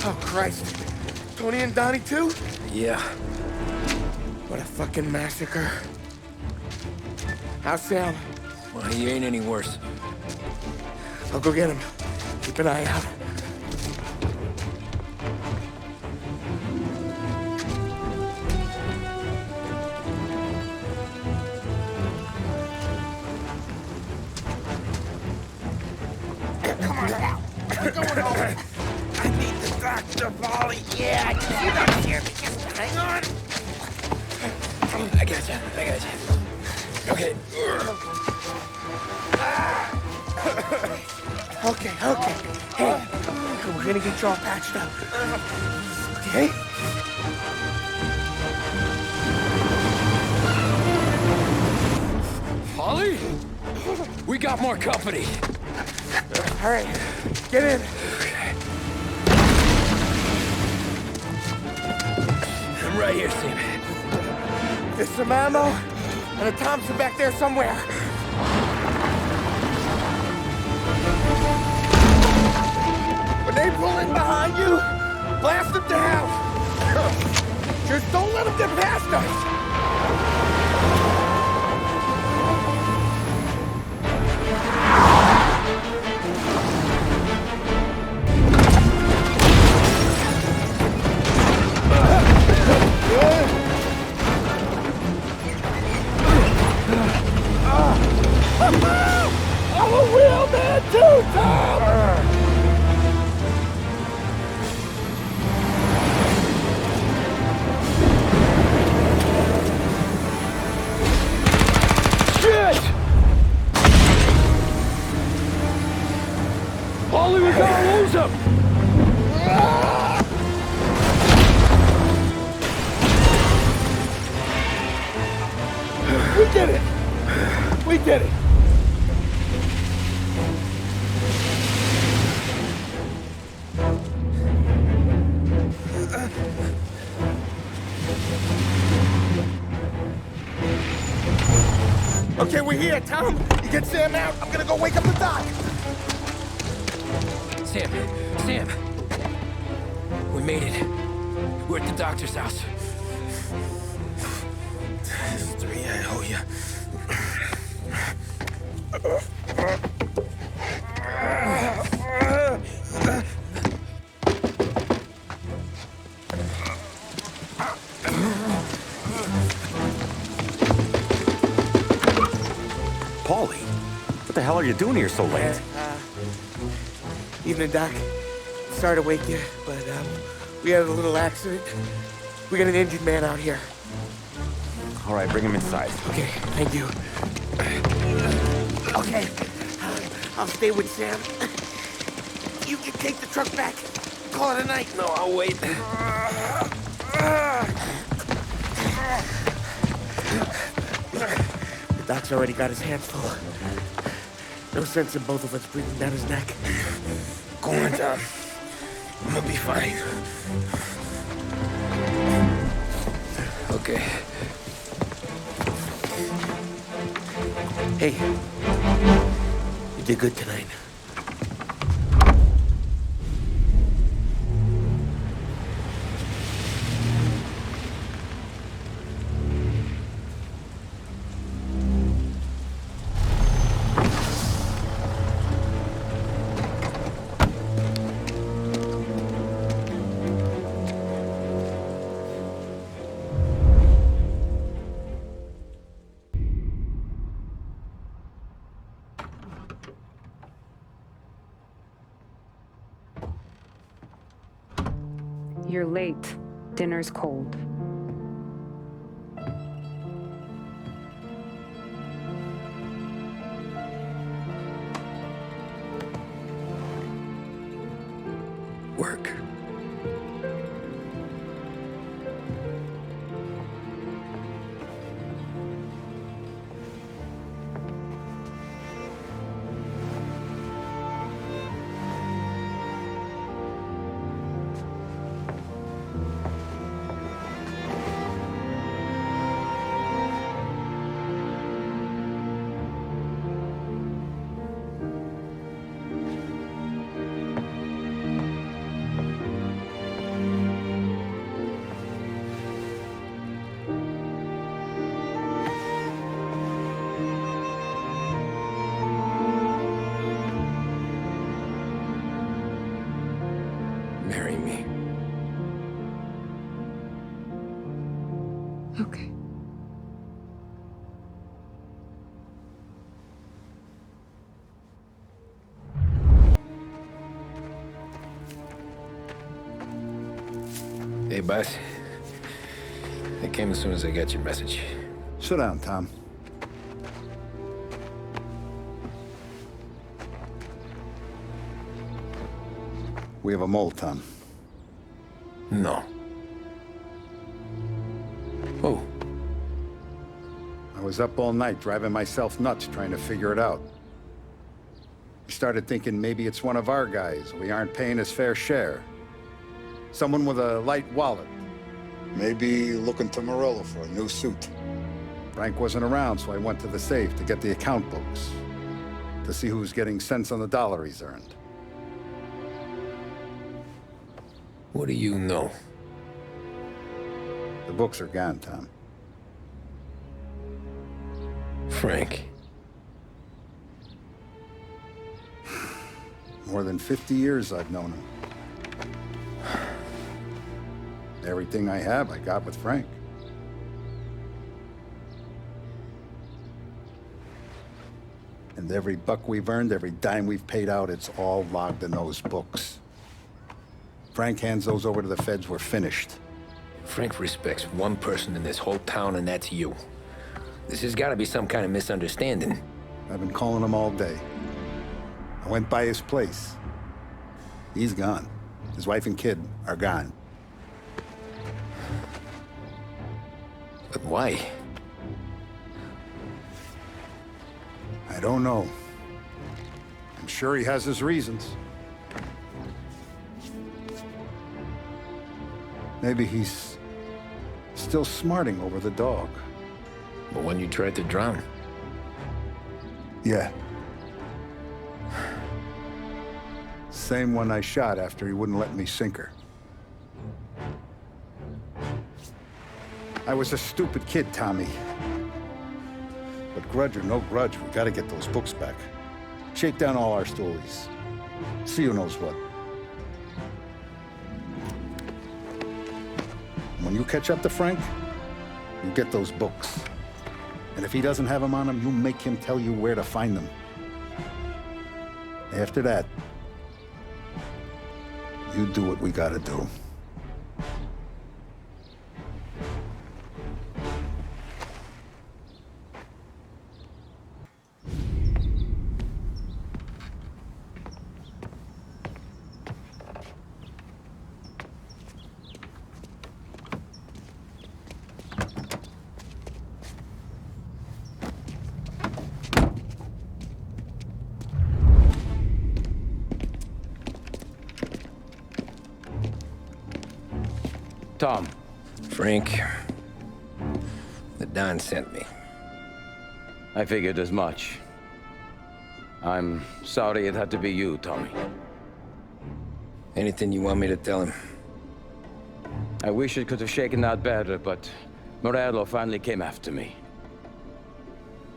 Oh, Christ. Tony and Donnie, too? Yeah. What a fucking massacre. How's Sam? Well, he ain't any worse. I'll go get him. Keep an eye out. Come on now. We're going home. I need the doctor, Polly. Yeah, you got here. Just hang on. I got you. Okay. Okay. Hey, we're gonna get you all patched up. Okay? Holly? We got more company. All right, get in. I'm right here, Sam. There's some ammo and a Thompson back there somewhere. When they pull in behind you, blast them down. Just don't let them get past us. I'm a real man too, Tom! Shit! Holly, we gotta lose him! We did it! Okay, we're here, Tom. You get Sam out. I'm gonna go wake up the doc. Sam. We made it. We're at the doctor's house. This is 3, I owe you. the hell are you doing here so late? Evening, Doc. Sorry to wake you, but we had a little accident. We got an injured man out here. All right, bring him inside. Okay, thank you. Okay, I'll stay with Sam. You can take the truck back. Call it a night. No, I'll wait. The doc's already got his hands full. No sense in both of us breathing down his neck. Go on, Tom. I'm gonna be fine. Okay. Hey, you did good tonight. You're late. Dinner's cold. Work. Marry me. Okay. Hey, boss. I came as soon as I got your message. Sit down, Tom. We have a mole, Tom. No. Oh. I was up all night driving myself nuts trying to figure it out. I started thinking maybe it's one of our guys. We aren't paying his fair share. Someone with a light wallet. Maybe looking to Morello for a new suit. Frank wasn't around, so I went to the safe to get the account books. To see who's getting cents on the dollar he's earned. What do you know? The books are gone, Tom. Frank. More than 50 years I've known him. Everything I have, I got with Frank. And every buck we've earned, every dime we've paid out, it's all logged in those books. Frank hands those over to the feds, we're finished. Frank respects one person in this whole town, and that's you. This has got to be some kind of misunderstanding. I've been calling him all day. I went by his place. He's gone. His wife and kid are gone. But why? I don't know. I'm sure he has his reasons. Maybe he's still smarting over the dog. The one you tried to drown? Yeah. Same one I shot after he wouldn't let me sink her. I was a stupid kid, Tommy. But grudge or no grudge, we gotta get those books back. Shake down all our stories. See who knows what. When you catch up to Frank, you get those books. And if he doesn't have them on him, you make him tell you where to find them. After that, you do what we gotta do. Tom. Frank. The Don sent me. I figured as much. I'm sorry it had to be you, Tommy. Anything you want me to tell him? I wish it could have shaken out better, but Morello finally came after me.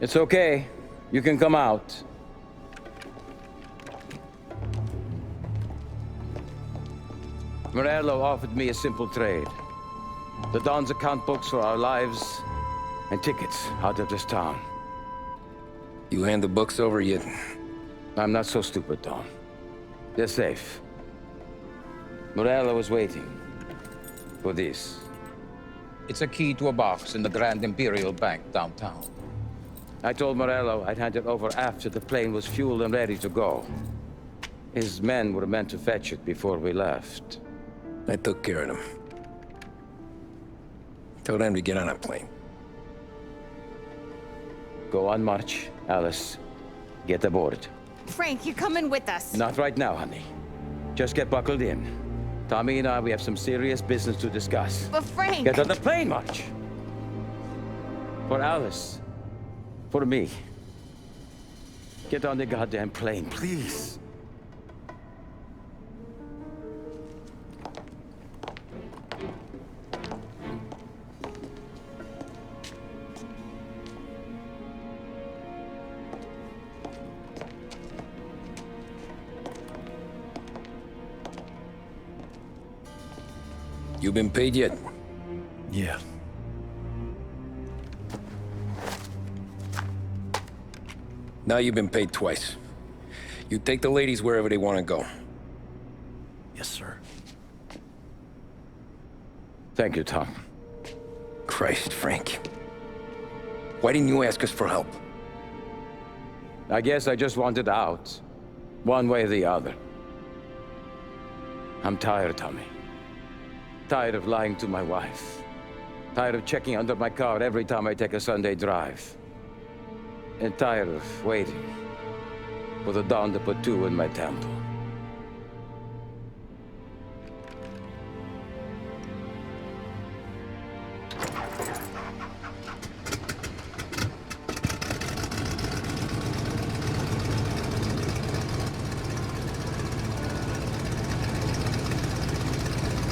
It's okay. You can come out. Morello offered me a simple trade. The Don's account books for our lives and tickets out of this town. You hand the books over yet? I'm not so stupid, Don. They're safe. Morello is waiting for this. It's a key to a box in the Grand Imperial Bank downtown. I told Morello I'd hand it over after the plane was fueled and ready to go. His men were meant to fetch it before we left. I took care of them. Told them to get on a plane. Go on, March. Alice, get aboard. Frank, you're coming with us. Not right now, honey. Just get buckled in. Tommy and I, we have some serious business to discuss. But Frank... Get on the plane, March. For Alice. For me. Get on the goddamn plane, please. You been paid yet? Yeah. Now you've been paid twice. You take the ladies wherever they want to go. Yes, sir. Thank you, Tom. Christ, Frank. Why didn't you ask us for help? I guess I just wanted out. One way or the other. I'm tired, Tommy. Tired of lying to my wife. Tired of checking under my car every time I take a Sunday drive. And tired of waiting for the dawn to put two in my temple.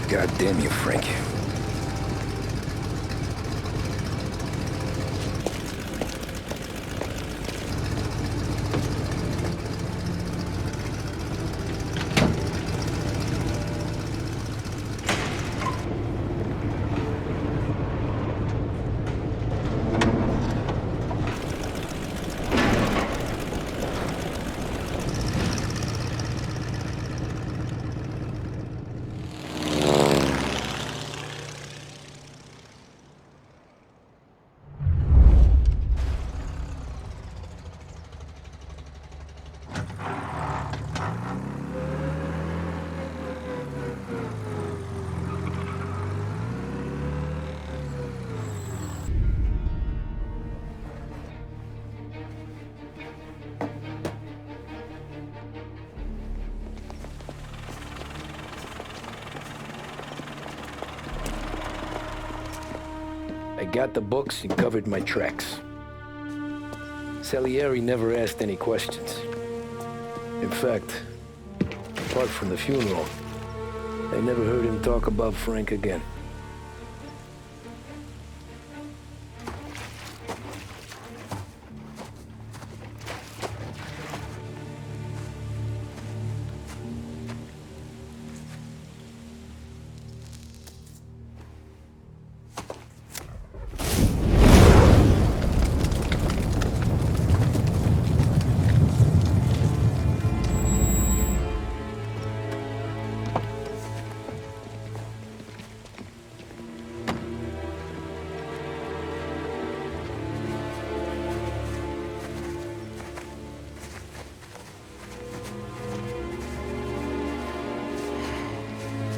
God damn you, Frank. I got the books and covered my tracks. Salieri never asked any questions. In fact, apart from the funeral, I never heard him talk about Frank again.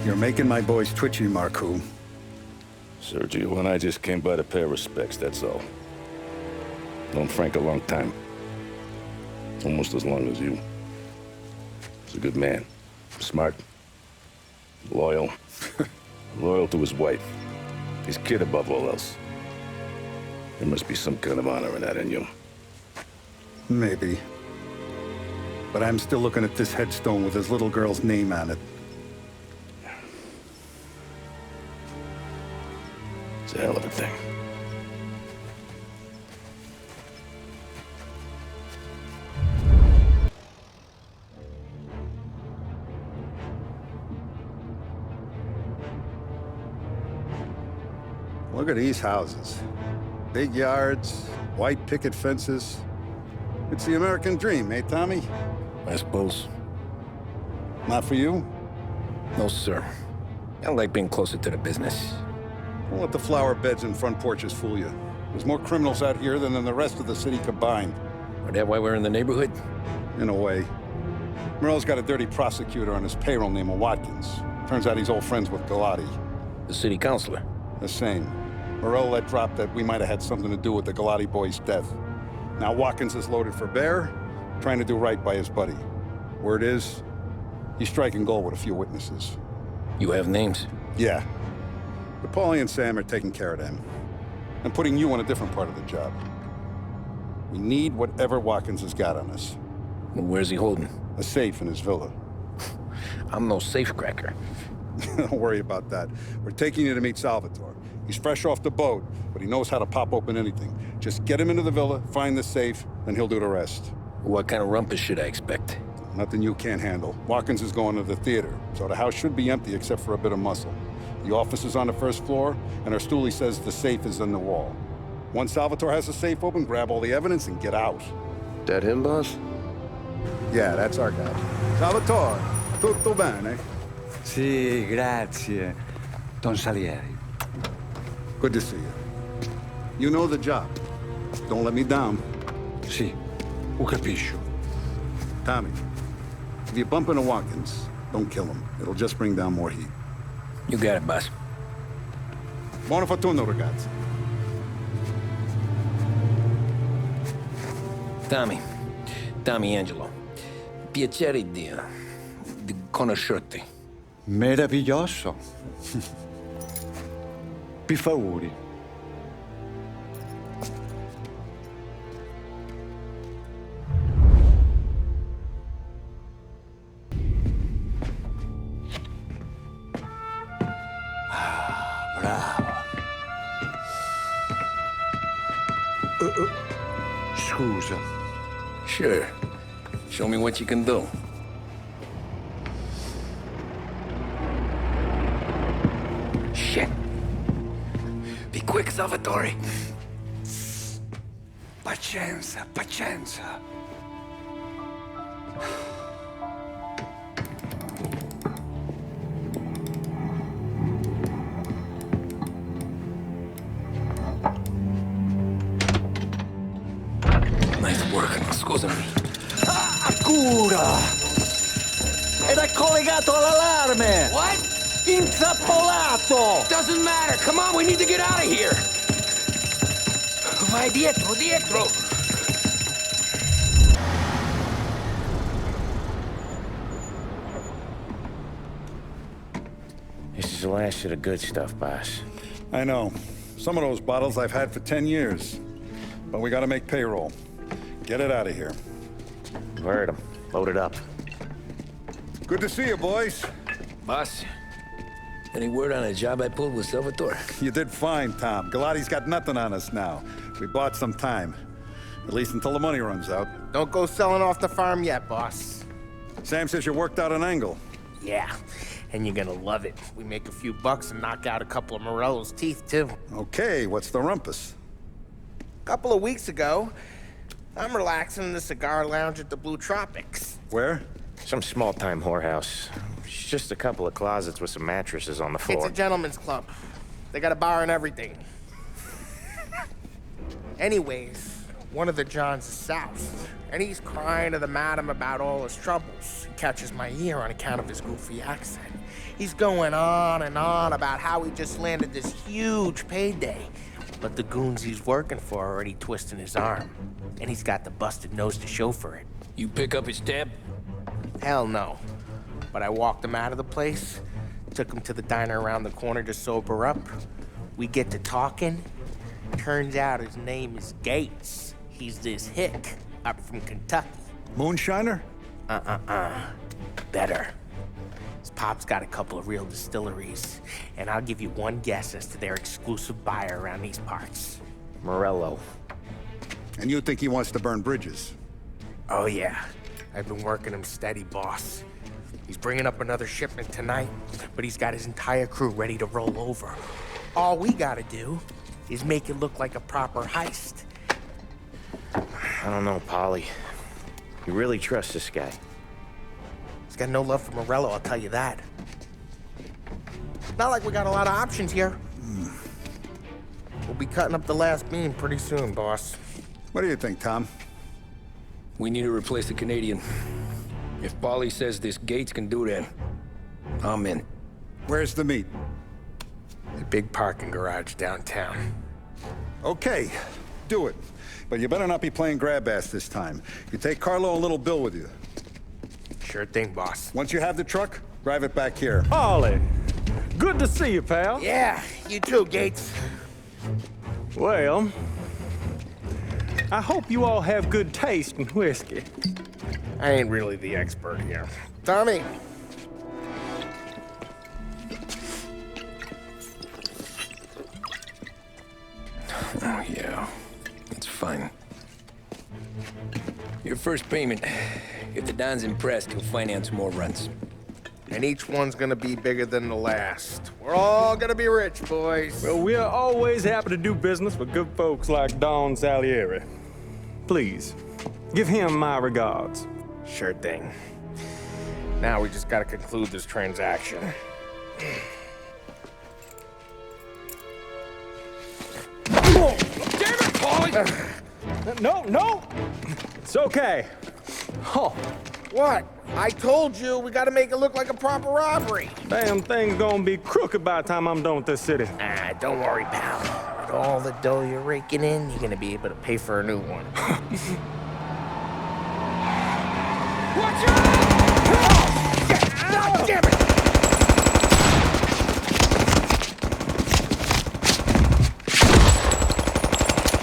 You're making my boys twitchy, Marku. Sergio and I just came by to pay respects, that's all. Known Frank a long time. Almost as long as you. He's a good man. Smart. Loyal. Loyal to his wife. His kid above all else. There must be some kind of honor in that in you. Maybe. But I'm still looking at this headstone with his little girl's name on it. It's a hell of a thing. Look at these houses. Big yards, white picket fences. It's the American dream, eh, Tommy? I suppose. Not for you? No, sir. I like being closer to the business. Don't let the flower beds and front porches fool you. There's more criminals out here than in the rest of the city combined. Is that why we're in the neighborhood? In a way. Morello's got a dirty prosecutor on his payroll named Watkins. Turns out he's old friends with Galati. The city councilor? The same. Morello let drop that we might have had something to do with the Galati boy's death. Now Watkins is loaded for bear, trying to do right by his buddy. Word is, he's striking gold with a few witnesses. You have names? Yeah. But Paulie and Sam are taking care of them. I'm putting you on a different part of the job. We need whatever Watkins has got on us. Well, where's he holding? A safe in his villa. I'm no safecracker. Don't worry about that. We're taking you to meet Salvatore. He's fresh off the boat, but he knows how to pop open anything. Just get him into the villa, find the safe, then he'll do the rest. What kind of rumpus should I expect? Nothing you can't handle. Watkins is going to the theater, so the house should be empty except for a bit of muscle. The office is on the first floor, and our stoolie says the safe is in the wall. Once Salvatore has the safe open, grab all the evidence and get out. That him, boss? Yeah, that's our guy. Salvatore, tutto bene? Sì, grazie, Don Salieri. Good to see you. You know the job. Don't let me down. Sì, ho capisco. Tommy, if you bump into Watkins, don't kill him. It'll just bring down more heat. You got it, boss. Buona fortuna, ragazzi. Tommy Angelo. Piacere di conoscerti. Meraviglioso. Per favore. Bravo. Scusa. Sure. Show me what you can do. Shit. Be quick, Salvatore. Pazienza, pazienza. Nice work, scusami. Cura! Ed è collegato all'allarme! What? Intrappolato! Doesn't matter. Come on, we need to get out of here. Vai dietro, dietro. This is the last of the good stuff, boss. I know. Some of those bottles I've had for 10 years. But we gotta make payroll. Get it out of here. Heard him. Load it up. Good to see you, boys. Boss, any word on a job I pulled with Salvatore? You did fine, Tom. Galati's got nothing on us now. We bought some time. At least until the money runs out. Don't go selling off the farm yet, boss. Sam says you worked out an angle. Yeah, and you're gonna love it. We make a few bucks and knock out a couple of Morello's teeth, too. Okay, what's the rumpus? A couple of weeks ago, I'm relaxing in the cigar lounge at the Blue Tropics. Where? Some small-time whorehouse. It's just a couple of closets with some mattresses on the floor. It's a gentleman's club. They got a bar and everything. Anyways, One of the Johns is south, and he's crying to the madam about all his troubles. He catches my ear on account of his goofy accent. He's going on and on about how he just landed this huge payday, but the goons he's working for are already twisting his arm, and he's got the busted nose to show for it. You pick up his tab? Hell no. But I walked him out of the place, took him to the diner around the corner to sober up. We get to talking. Turns out his name is Gates. He's this hick up from Kentucky. Moonshiner? Better. His pop's got a couple of real distilleries, and I'll give you one guess as to their exclusive buyer around these parts. Morello. And you think he wants to burn bridges? Oh yeah. I've been working him steady, boss. He's bringing up another shipment tonight, but he's got his entire crew ready to roll over. All we gotta do is make it look like a proper heist. I don't know, Polly. You really trust this guy? He's got no love for Morello, I'll tell you that. It's not like we got a lot of options here. We'll be cutting up the last beam pretty soon, boss. What do you think, Tom? We need to replace the Canadian. If Polly says this Gates can do that, I'm in. Where's the meet? The big parking garage downtown. Okay, do it. But you better not be playing grab ass this time. You take Carlo and Little Bill with you. Sure thing, boss. Once you have the truck, drive it back here. Ollie, good to see you, pal. Yeah, you too, Gates. Well, I hope you all have good taste in whiskey. I ain't really the expert here. Tommy. Oh, yeah. It's fine. Your first payment. If the Don's impressed, he'll finance more runs. And each one's gonna be bigger than the last. We're all gonna be rich, boys. Well, we're always happy to do business with good folks like Don Salieri. Please, give him my regards. Sure thing. Now we just gotta conclude this transaction. Damn it, Paulie! No! It's okay. Oh. What? I told you, we gotta make it look like a proper robbery. Damn thing's gonna be crooked by the time I'm done with this city. Ah, don't worry, pal. With all the dough you're raking in, you're gonna be able to pay for a new one. Watch out! God damn it!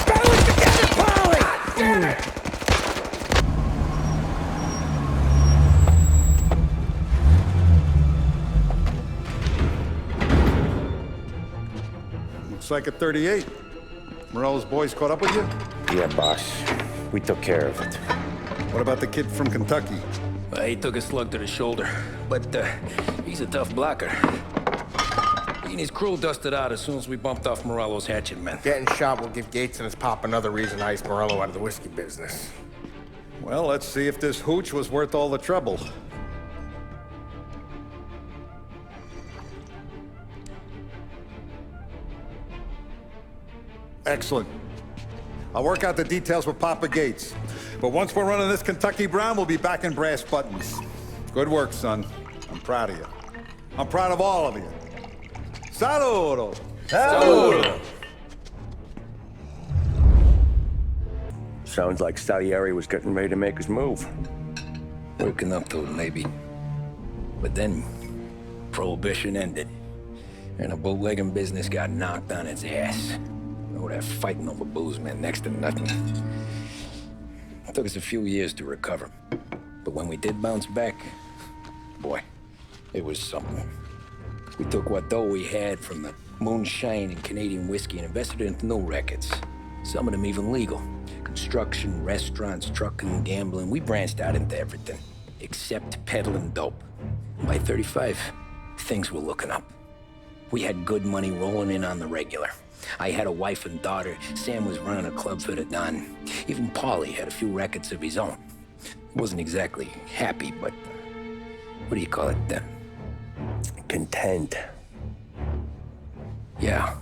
Battle it together, Polly! God damn it! Looks like a 38. Morello's boys caught up with you? Yeah, boss. We took care of it. What about the kid from Kentucky? He took a slug to the shoulder, but he's a tough blocker. He and his crew dusted out as soon as we bumped off Morello's hatchet men. Getting shot will give Gates and his pop another reason to ice Morello out of the whiskey business. Well, let's see if this hooch was worth all the trouble. Excellent. I'll work out the details with Papa Gates. But once we're running this Kentucky Brown, we'll be back in brass buttons. Good work, son. I'm proud of you. I'm proud of all of you. Saludo! Saludo! Sounds like Salieri was getting ready to make his move. Working up to it, maybe. But then, Prohibition ended. And the bootlegging business got knocked on its ass. Oh, that fighting over booze meant next to nothing. It took us a few years to recover. But when we did bounce back, boy, it was something. We took what dough we had from the moonshine and Canadian whiskey and invested it into new rackets. Some of them even legal. Construction, restaurants, trucking, gambling. We branched out into everything, except peddling dope. By 35, things were looking up. We had good money rolling in on the regular. I had a wife and daughter. Sam was running a club for the Don. Even Paulie had a few rackets of his own. Wasn't exactly happy, but what do you call it then? Content. Yeah,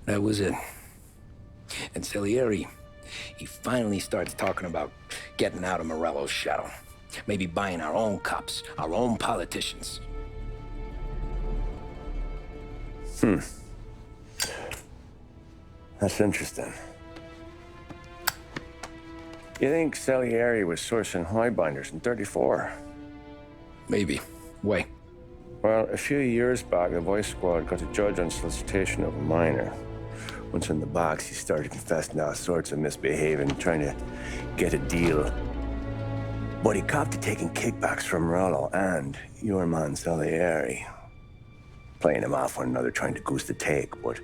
that was it. And Salieri, he finally starts talking about getting out of Morello's shadow. Maybe buying our own cops, our own politicians. That's interesting. You think Salieri was sourcing highbinders in 34? Maybe. Why? Well, a few years back, the Vice Squad got a judge on solicitation of a minor. Once in the box, he started confessing all sorts of misbehaving, trying to get a deal. But he copped to taking kickbacks from Morello and your man Salieri. Playing them off one another, trying to goose the take. But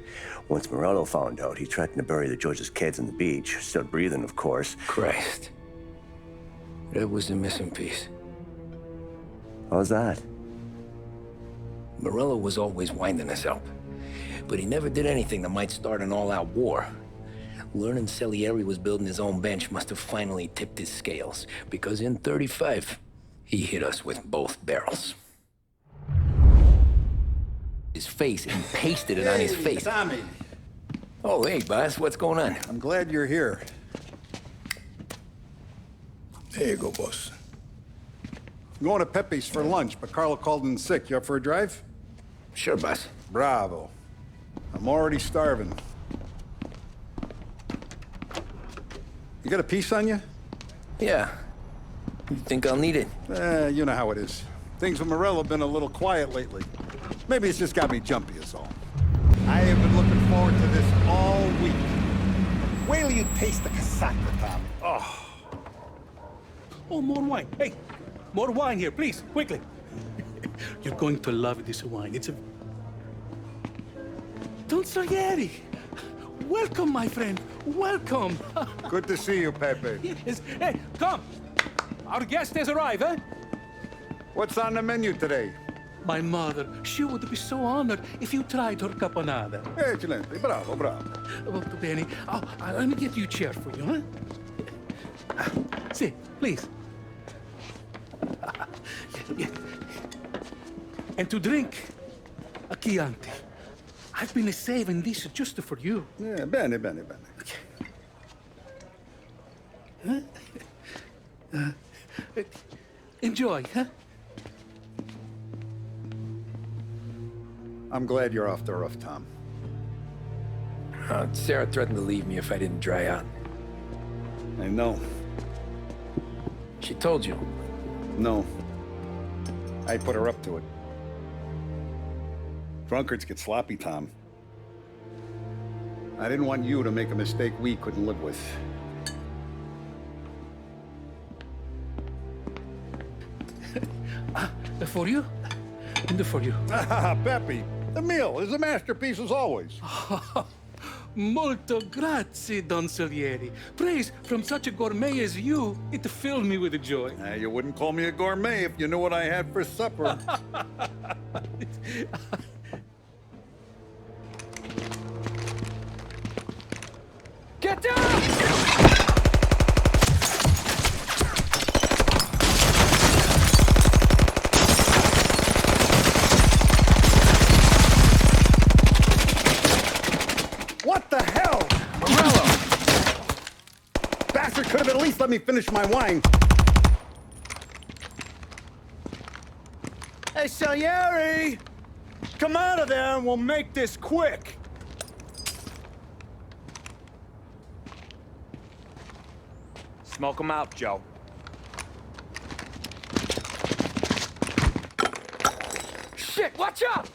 once Morello found out, he threatened to bury the judge's kids on the beach. Still breathing, of course. Christ. That was the missing piece. How's that? Morello was always winding us up. But he never did anything that might start an all-out war. Learning Salieri was building his own bench must have finally tipped his scales. Because in 35, he hit us with both barrels. His face and pasted it on his face. Tommy. Oh, hey, boss, what's going on? I'm glad you're here. There you go, boss. I'm going to Pepe's for lunch, but Carlo called in sick. You up for a drive? Sure, boss. Bravo. I'm already starving. You got a piece on you? Yeah. You think I'll need it? You know how it is. Things with Morello have been a little quiet lately. Maybe it's just got me jumpy is all. I have been looking forward to this all week. Wait till you taste the casaca, Tommy. Oh. Oh, more wine. Hey, more wine here, please, quickly. You're going to love this wine. It's a... Don Salieri. Welcome, my friend. Welcome. Good to see you, Pepe. Yes. Hey, come. Our guest has arrived, eh? What's on the menu today? My mother, she would be so honored if you tried her caponata. Excellent. Bravo, bravo. Molto bene. Oh, let me get you a chair for you, huh? Sit, please. Yeah. And to drink, a Chianti. I've been saving this just for you. Yeah, bene, bene, bene. Enjoy, huh? I'm glad you're off the roof, Tom. Sarah threatened to leave me if I didn't dry out. I know. She told you? No. I put her up to it. Drunkards get sloppy, Tom. I didn't want you to make a mistake we couldn't live with. For you? And for you. Pepe, the meal is a masterpiece as always. Molto grazie, Don Salieri. Praise from such a gourmet as you, it filled me with joy. You wouldn't call me a gourmet if you knew what I had for supper. Get down! What the hell? Morello! Bastard could have at least let me finish my wine. Hey, Salieri! Come out of there and we'll make this quick. Smoke him out, Joe. Shit, watch out!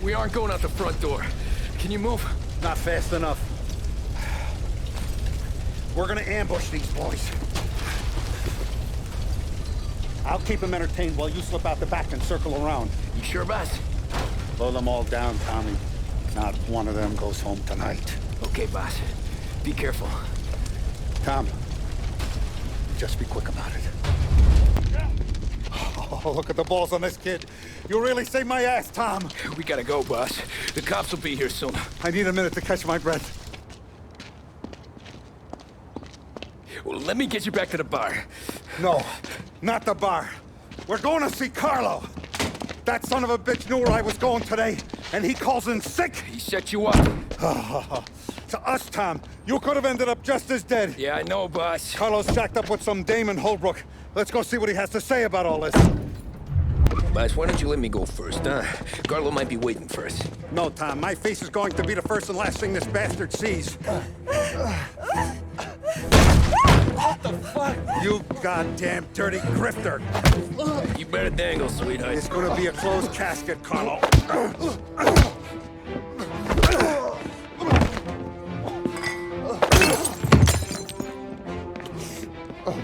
We aren't going out the front door. Can you move? Not fast enough. We're gonna ambush these boys. I'll keep them entertained while you slip out the back and circle around. You sure, boss? Blow them all down, Tommy. Not one of them goes home tonight. Okay, boss. Be careful. Tom, just be quick about it. Oh, look at the balls on this kid. You really saved my ass, Tom. We gotta go, boss. The cops will be here soon. I need a minute to catch my breath. Well, let me get you back to the bar. No, not the bar. We're going to see Carlo. That son of a bitch knew where I was going today, and he calls in sick. He set you up. To us, Tom, you could have ended up just as dead. Yeah, I know, boss. Carlo's shacked up with some dame in Holbrook. Let's go see what he has to say about all this. Boss, why don't you let me go first, huh? Carlo might be waiting for us. No, Tom, my face is going to be the first and last thing this bastard sees. What the fuck? You goddamn dirty grifter. You better dangle, sweetheart. It's gonna be a closed casket, Carlo.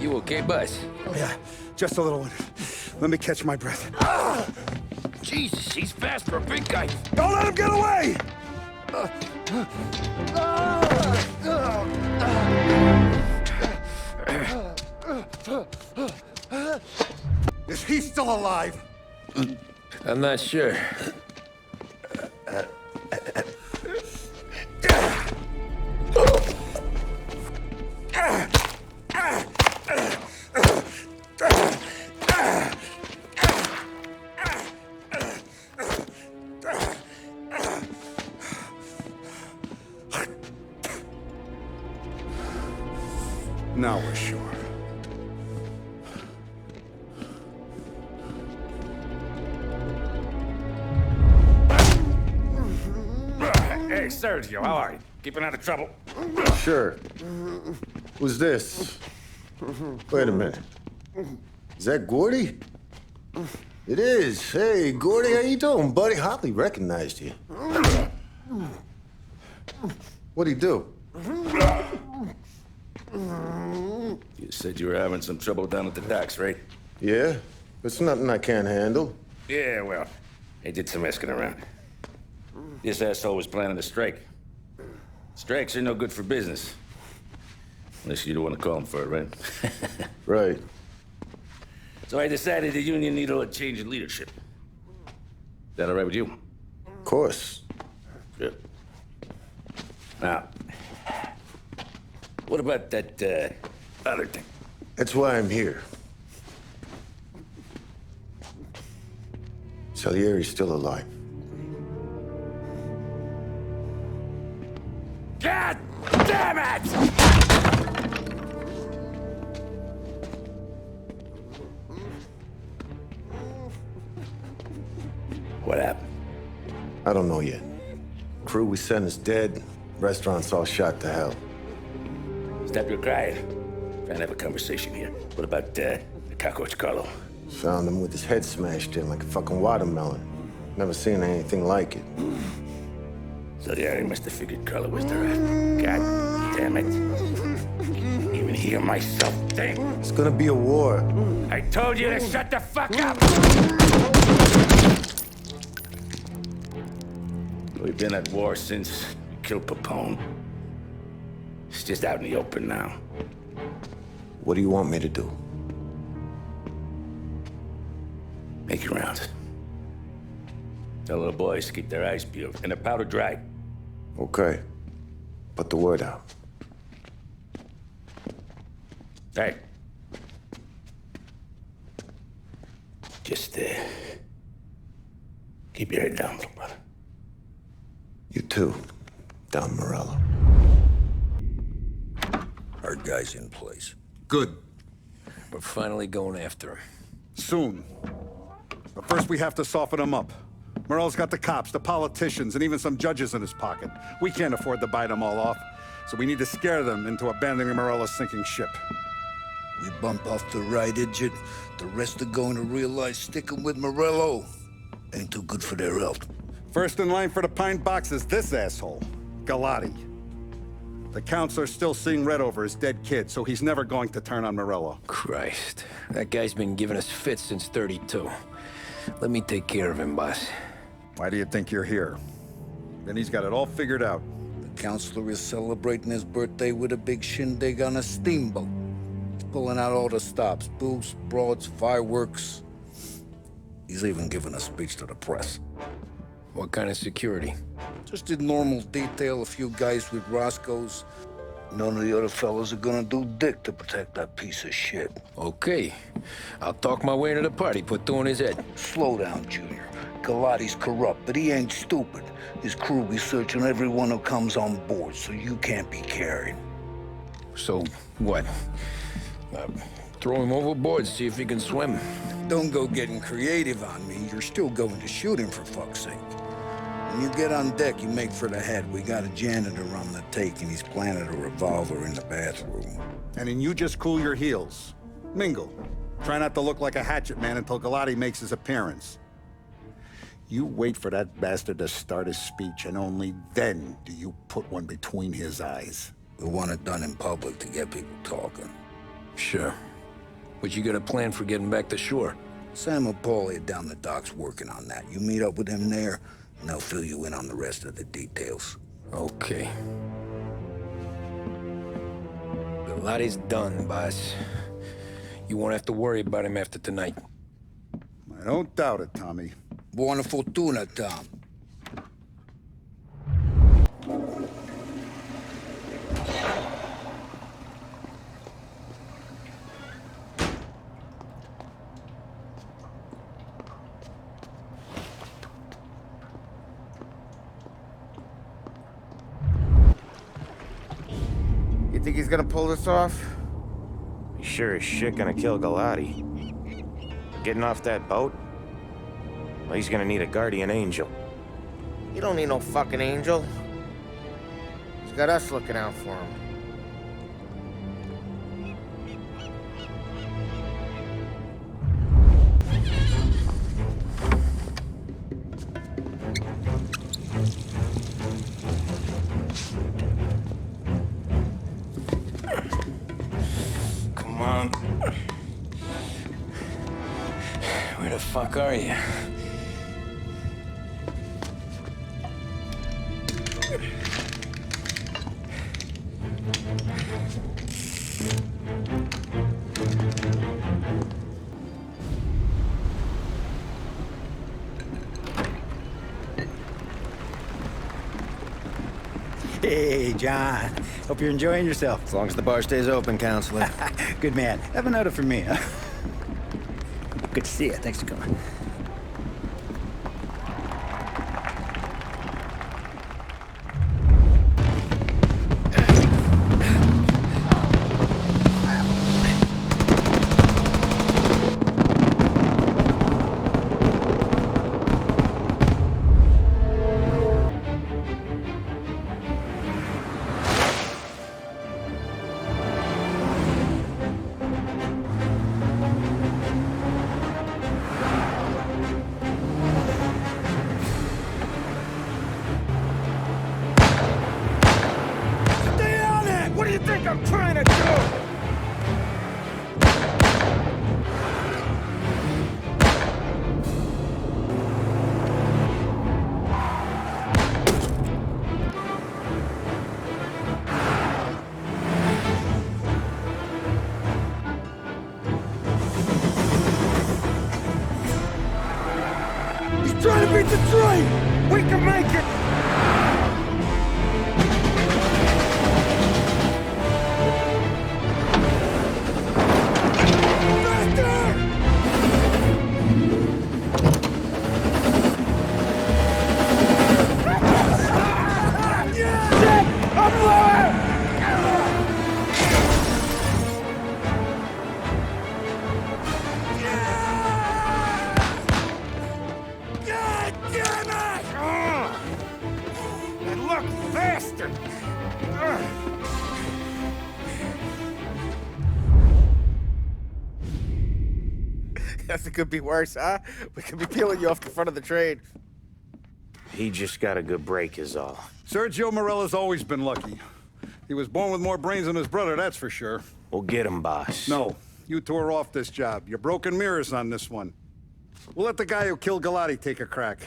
You okay, boss? Yeah, just a little one. Let me catch my breath. Jesus, he's fast for a big guy. Don't let him get away! Is he still alive? I'm not sure. Now we're sure. Hey, Sergio, how are you? Keeping out of trouble? Sure. Who's this? Wait a minute. Is that Gordy? It is. Hey, Gordy, how you doing, buddy? Hardly recognized you. What'd he do? You said you were having some trouble down at the docks, right? Yeah? It's nothing I can't handle. Yeah, well, I did some asking around. This asshole was planning a strike. Strikes are no good for business. Unless you don't want to call him for it, right? Right. So I decided the union needed a change in leadership. That all right with you? Of course. Good. Now, what about that, other thing? That's why I'm here. Salieri's still alive. God damn it! What happened? I don't know yet. Crew we sent is dead. Restaurant's all shot to hell. Stop your crying. Trying to have a conversation here. What about, the cockroach Carlo? Found him with his head smashed in like a fucking watermelon. Never seen anything like it. So yeah, he must have figured Carlo was the rat. God damn it. Can't even hear myself think. It's gonna be a war. I told you to shut the fuck up! We've been at war since we killed Papone. It's just out in the open now. What do you want me to do? Make your rounds. Tell little boys to keep their eyes peeled and their powder dry. Okay. Put the word out. Hey. Just, keep your head down, little brother. You too, Don Morello. Our guy's in place. Good. We're finally going after him. Soon. But first we have to soften him up. Morello's got the cops, the politicians, and even some judges in his pocket. We can't afford to bite them all off, so we need to scare them into abandoning Morello's sinking ship. We bump off the right idiot, the rest are going to realize sticking with Morello ain't too good for their health. First in line for the pine box is this asshole, Galati. The counselor's still seeing red over his dead kid, so he's never going to turn on Morello. Christ. That guy's been giving us fits since 32. Let me take care of him, boss. Why do you think you're here? Then he's got it all figured out. The counselor is celebrating his birthday with a big shindig on a steamboat. He's pulling out all the stops, booze, broads, fireworks. He's even given a speech to the press. What kind of security? Just did normal detail, a few guys with Roscoe's. None of the other fellas are gonna do dick to protect that piece of shit. Okay. I'll talk my way into the party, put two in his head. Slow down, Junior. Galati's corrupt, but he ain't stupid. His crew be searching everyone who comes on board, so you can't be carried. So, what? Throw him overboard, see if he can swim. Don't go getting creative on me. You're still going to shoot him, for fuck's sake. When you get on deck, you make for the head. We got a janitor on the take, and he's planted a revolver in the bathroom. And then you just cool your heels. Mingle. Try not to look like a hatchet man until Galati makes his appearance. You wait for that bastard to start his speech, and only then do you put one between his eyes. We want it done in public to get people talking. Sure. But you got a plan for getting back to shore? Sam and Paulie are down the docks working on that. You meet up with them there, and they'll fill you in on the rest of the details. Okay. Galati's done, boss. You won't have to worry about him after tonight. I don't doubt it, Tommy. Buona fortuna, Tom. You think he's gonna pull this off? He's sure as shit gonna kill Galati. Getting off that boat? Well, he's gonna need a guardian angel. You don't need no fucking angel. He's got us looking out for him. Come on. Where the fuck are you? Hey, John. Hope you're enjoying yourself. As long as the bar stays open, counselor. Good man. Have a note for me, huh? Good to see you. Thanks for coming. Trying to beat the train! We can make it! It could be worse, huh? We could be peeling you off the front of the train. He just got a good break is all. Sergio Morella's always been lucky. He was born with more brains than his brother, that's for sure. We'll get him, boss. No, you two are off this job. You're broken mirrors on this one. We'll let the guy who killed Galati take a crack.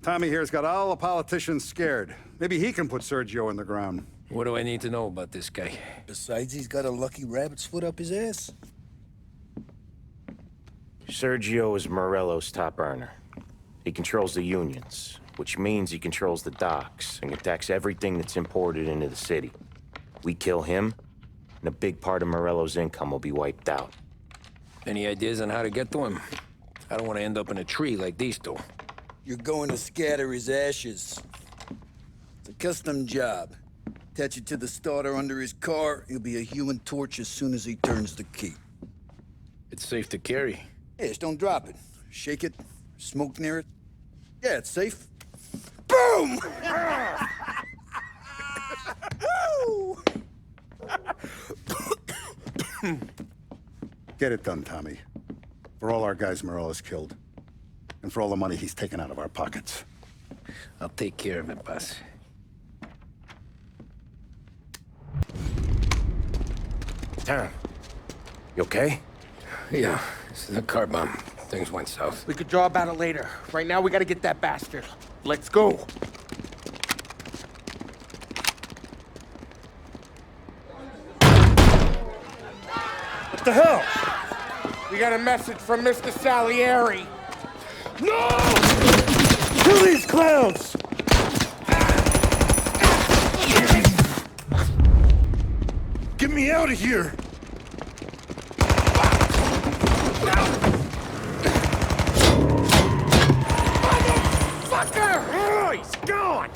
Tommy here's got all the politicians scared. Maybe he can put Sergio in the ground. What do I need to know about this guy? Besides, he's got a lucky rabbit's foot up his ass. Sergio is Morello's top earner. He controls the unions, which means he controls the docks and can tax everything that's imported into the city. We kill him, and a big part of Morello's income will be wiped out. Any ideas on how to get to him? I don't want to end up in a tree like these two. You're going to scatter his ashes. It's a custom job. Attach it to the starter under his car. He'll be a human torch as soon as he turns the key. It's safe to carry. Hey, just don't drop it. Shake it, smoke near it. Yeah, it's safe. Boom! Get it done, Tommy. For all our guys Morello's killed. And for all the money he's taken out of our pockets. I'll take care of it, boss. Tom, you okay? Yeah, this is a car bomb. Things went south. We could draw about it later. Right now, we gotta get that bastard. Let's go. What the hell? We got a message from Mr. Salieri. No! Kill these clowns! Get me out of here! Motherfucker! Oh, he's gone!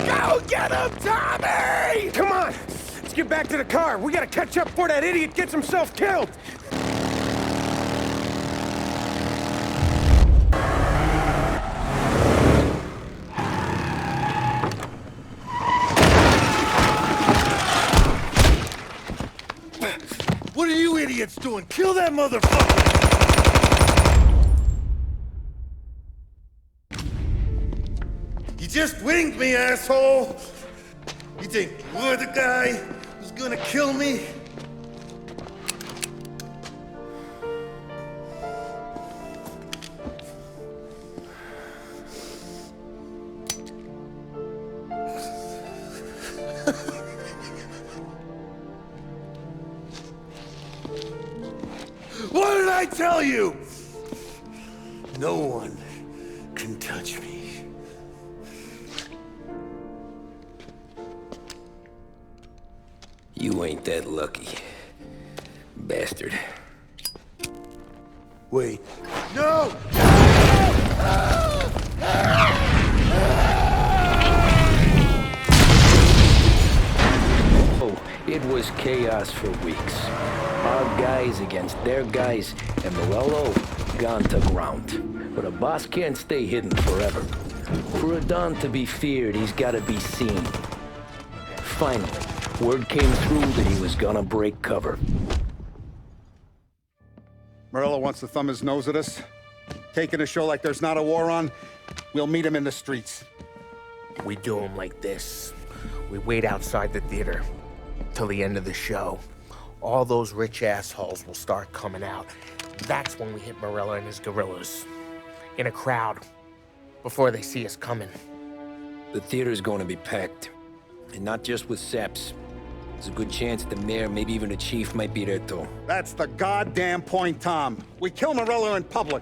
Go get him, Tommy! Come on! Let's get back to the car. We gotta catch up before that idiot gets himself killed! What are you idiots doing? Kill that motherfucker! You just winged me, asshole! You think you're the guy who's gonna kill me? What did I tell you? No one can touch me. You ain't that lucky, bastard. Wait. No! Oh, it was chaos for weeks. Our guys against their guys, and Morello gone to ground. But a boss can't stay hidden forever. For a Don to be feared, he's gotta be seen. Finally, word came through that he was gonna break cover. Morello wants to thumb his nose at us. Taking a show like there's not a war on, we'll meet him in the streets. We do him like this. We wait outside the theater till the end of the show. All those rich assholes will start coming out. That's when we hit Morello and his guerrillas. In a crowd. Before they see us coming. The theater's going to be packed. And not just with saps. There's a good chance the mayor, maybe even the chief, might be there too. That's the goddamn point, Tom. We kill Morello in public.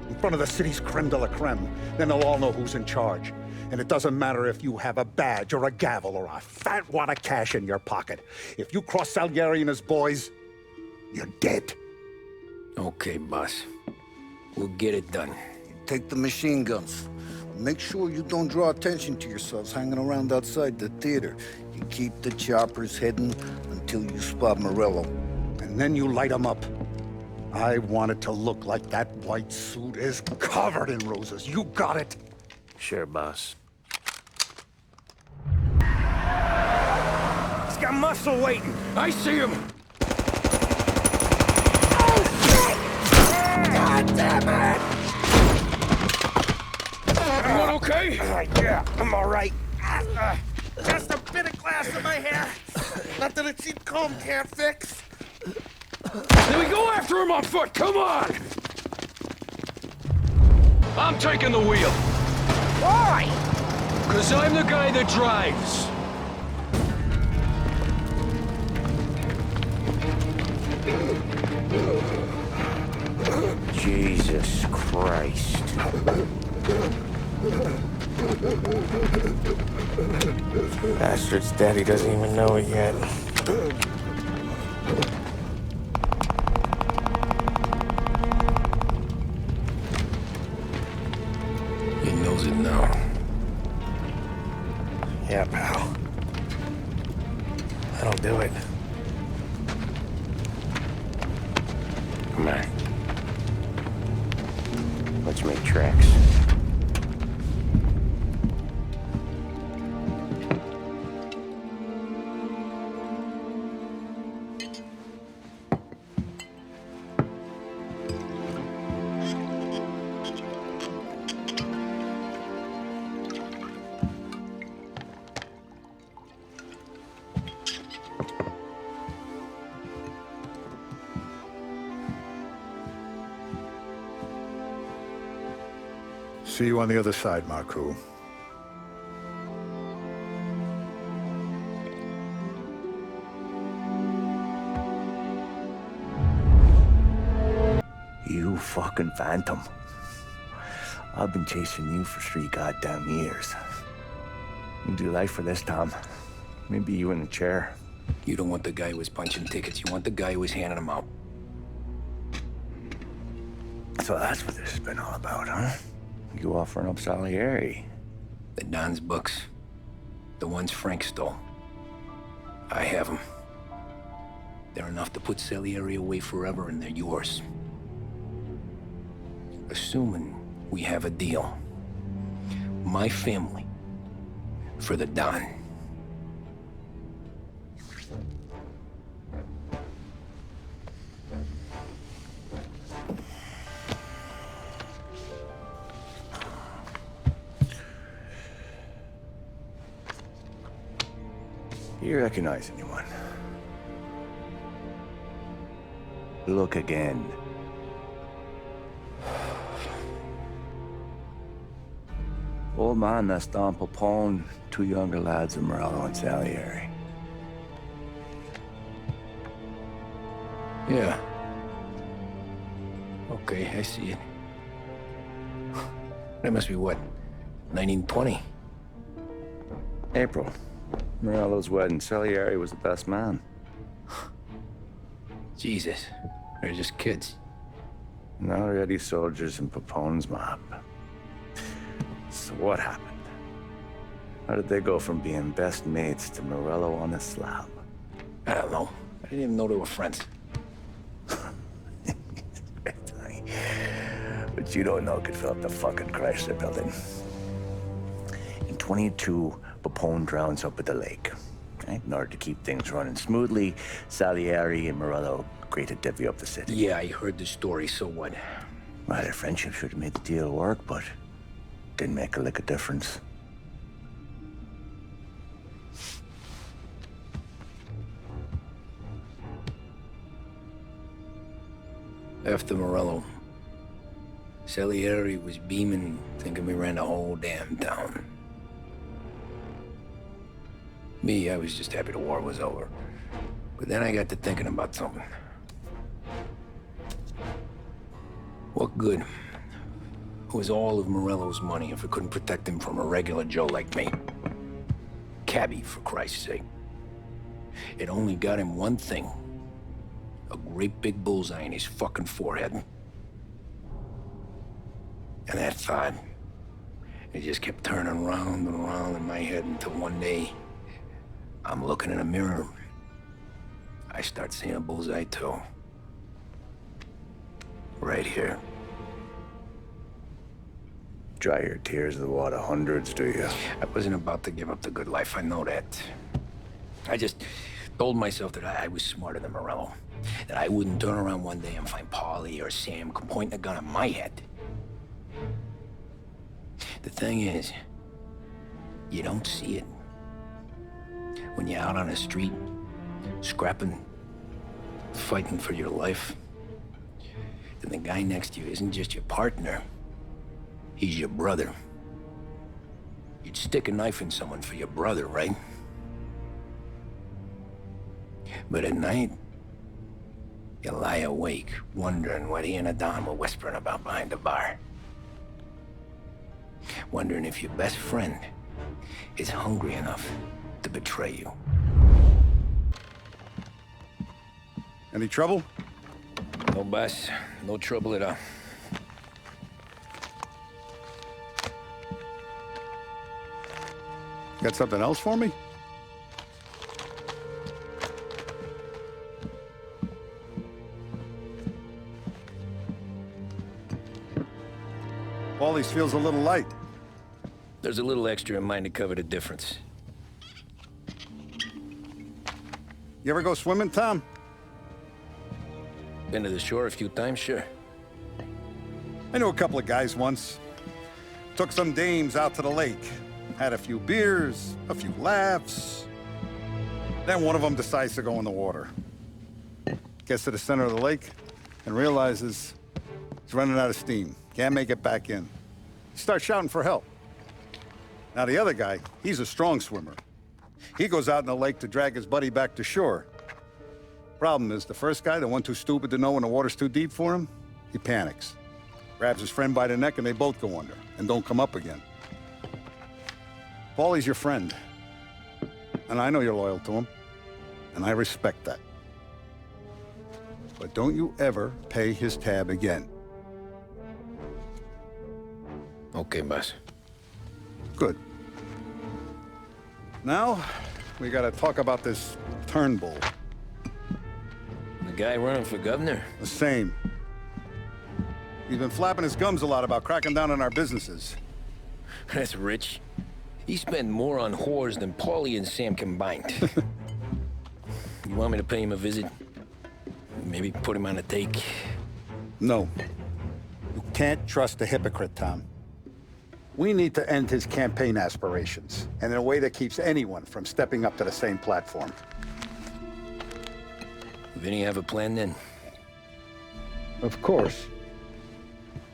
In front of the city's creme de la creme. Then they'll all know who's in charge. And it doesn't matter if you have a badge or a gavel or a fat wad of cash in your pocket. If you cross Salieri and his boys, you're dead. Okay, boss. We'll get it done. Take the machine guns. Make sure you don't draw attention to yourselves hanging around outside the theater. You keep the choppers hidden until you spot Morello. And then you light them up. I want it to look like that white suit is covered in roses. You got it? Sure, boss. He's got muscle waiting. I see him. Oh, shit! God damn it! Everyone okay? Yeah, I'm all right. Just a bit of glass in my hair. Nothing a cheap comb can't fix. Then we go after him on foot. Come on! I'm taking the wheel. Why? Because I'm the guy that drives. Jesus Christ. Bastard's daddy doesn't even know it yet. He knows it now. Yeah, pal. That'll do it. Come on. Let's make tracks. See you on the other side, Marku. You fucking phantom. I've been chasing you for 3 goddamn years. You do life for this, Tom. Maybe you in a chair. You don't want the guy who was punching tickets. You want the guy who was handing them out. So that's what this has been all about, huh? You offering up Salieri. The Don's books. The ones Frank stole. I have them. They're enough to put Salieri away forever, and they're yours. Assuming we have a deal. My family for the Don. You recognize anyone? Look again. Old man that's Don Popone, 2 younger lads of Morello and Salieri. Yeah. Okay, I see it. That must be what? 1920? April. Morello's wedding. Salieri was the best man. Jesus. They're just kids. Now already soldiers in Papone's mob. So what happened? How did they go from being best mates to Morello on a slab? I don't know. I didn't even know they were friends. But you don't know could fill up the fucking Chrysler building. In 22, Papone drowns up at the lake. Right? In order to keep things running smoothly, Salieri and Morello agreed to divvy up the city. Yeah, I heard the story, so what? Well, their friendship should have made the deal work, but didn't make a lick of difference. After Morello, Salieri was beaming, thinking we ran the whole damn town. Me, I was just happy the war was over. But then I got to thinking about something. What good was all of Morello's money if it couldn't protect him from a regular Joe like me? Cabbie, for Christ's sake. It only got him one thing. A great big bullseye in his fucking forehead. And that thought, it just kept turning round and round in my head until one day, I'm looking in a mirror. I start seeing a bullseye too. Right here. Dry your tears in the water hundreds, do you? I wasn't about to give up the good life, I know that. I just told myself that I was smarter than Morello. That I wouldn't turn around one day and find Paulie or Sam pointing a gun at my head. The thing is, you don't see it. When you're out on the street, scrapping, fighting for your life, then the guy next to you isn't just your partner, he's your brother. You'd stick a knife in someone for your brother, right? But at night, You lie awake, wondering what he and Adon were whispering about behind the bar. Wondering if your best friend is hungry enough to betray you. Any trouble? No, boss. No trouble at all. Got something else for me? Paulie's feels a little light. There's a little extra in mine to cover the difference. You ever go swimming, Tom? Been to the shore a few times, sure. I knew a couple of guys once. Took some dames out to the lake. Had a few beers, a few laughs. Then one of them decides to go in the water. Gets to the center of the lake and realizes he's running out of steam. Can't make it back in. He starts shouting for help. Now the other guy, he's a strong swimmer. He goes out in the lake to drag his buddy back to shore. Problem is, the first guy, the one too stupid to know when the water's too deep for him, he panics. Grabs his friend by the neck and they both go under and don't come up again. Paulie's your friend. And I know you're loyal to him. And I respect that. But don't you ever pay his tab again. Okay, boss. Good. Now, we gotta talk about this Turnbull. The guy running for governor? The same. He's been flapping his gums a lot about cracking down on our businesses. That's rich. He spent more on whores than Paulie and Sam combined. You want me to pay him a visit? Maybe put him on a take? No. You can't trust a hypocrite, Tom. We need to end his campaign aspirations, and in a way that keeps anyone from stepping up to the same platform. Vinny have a plan then? Of course.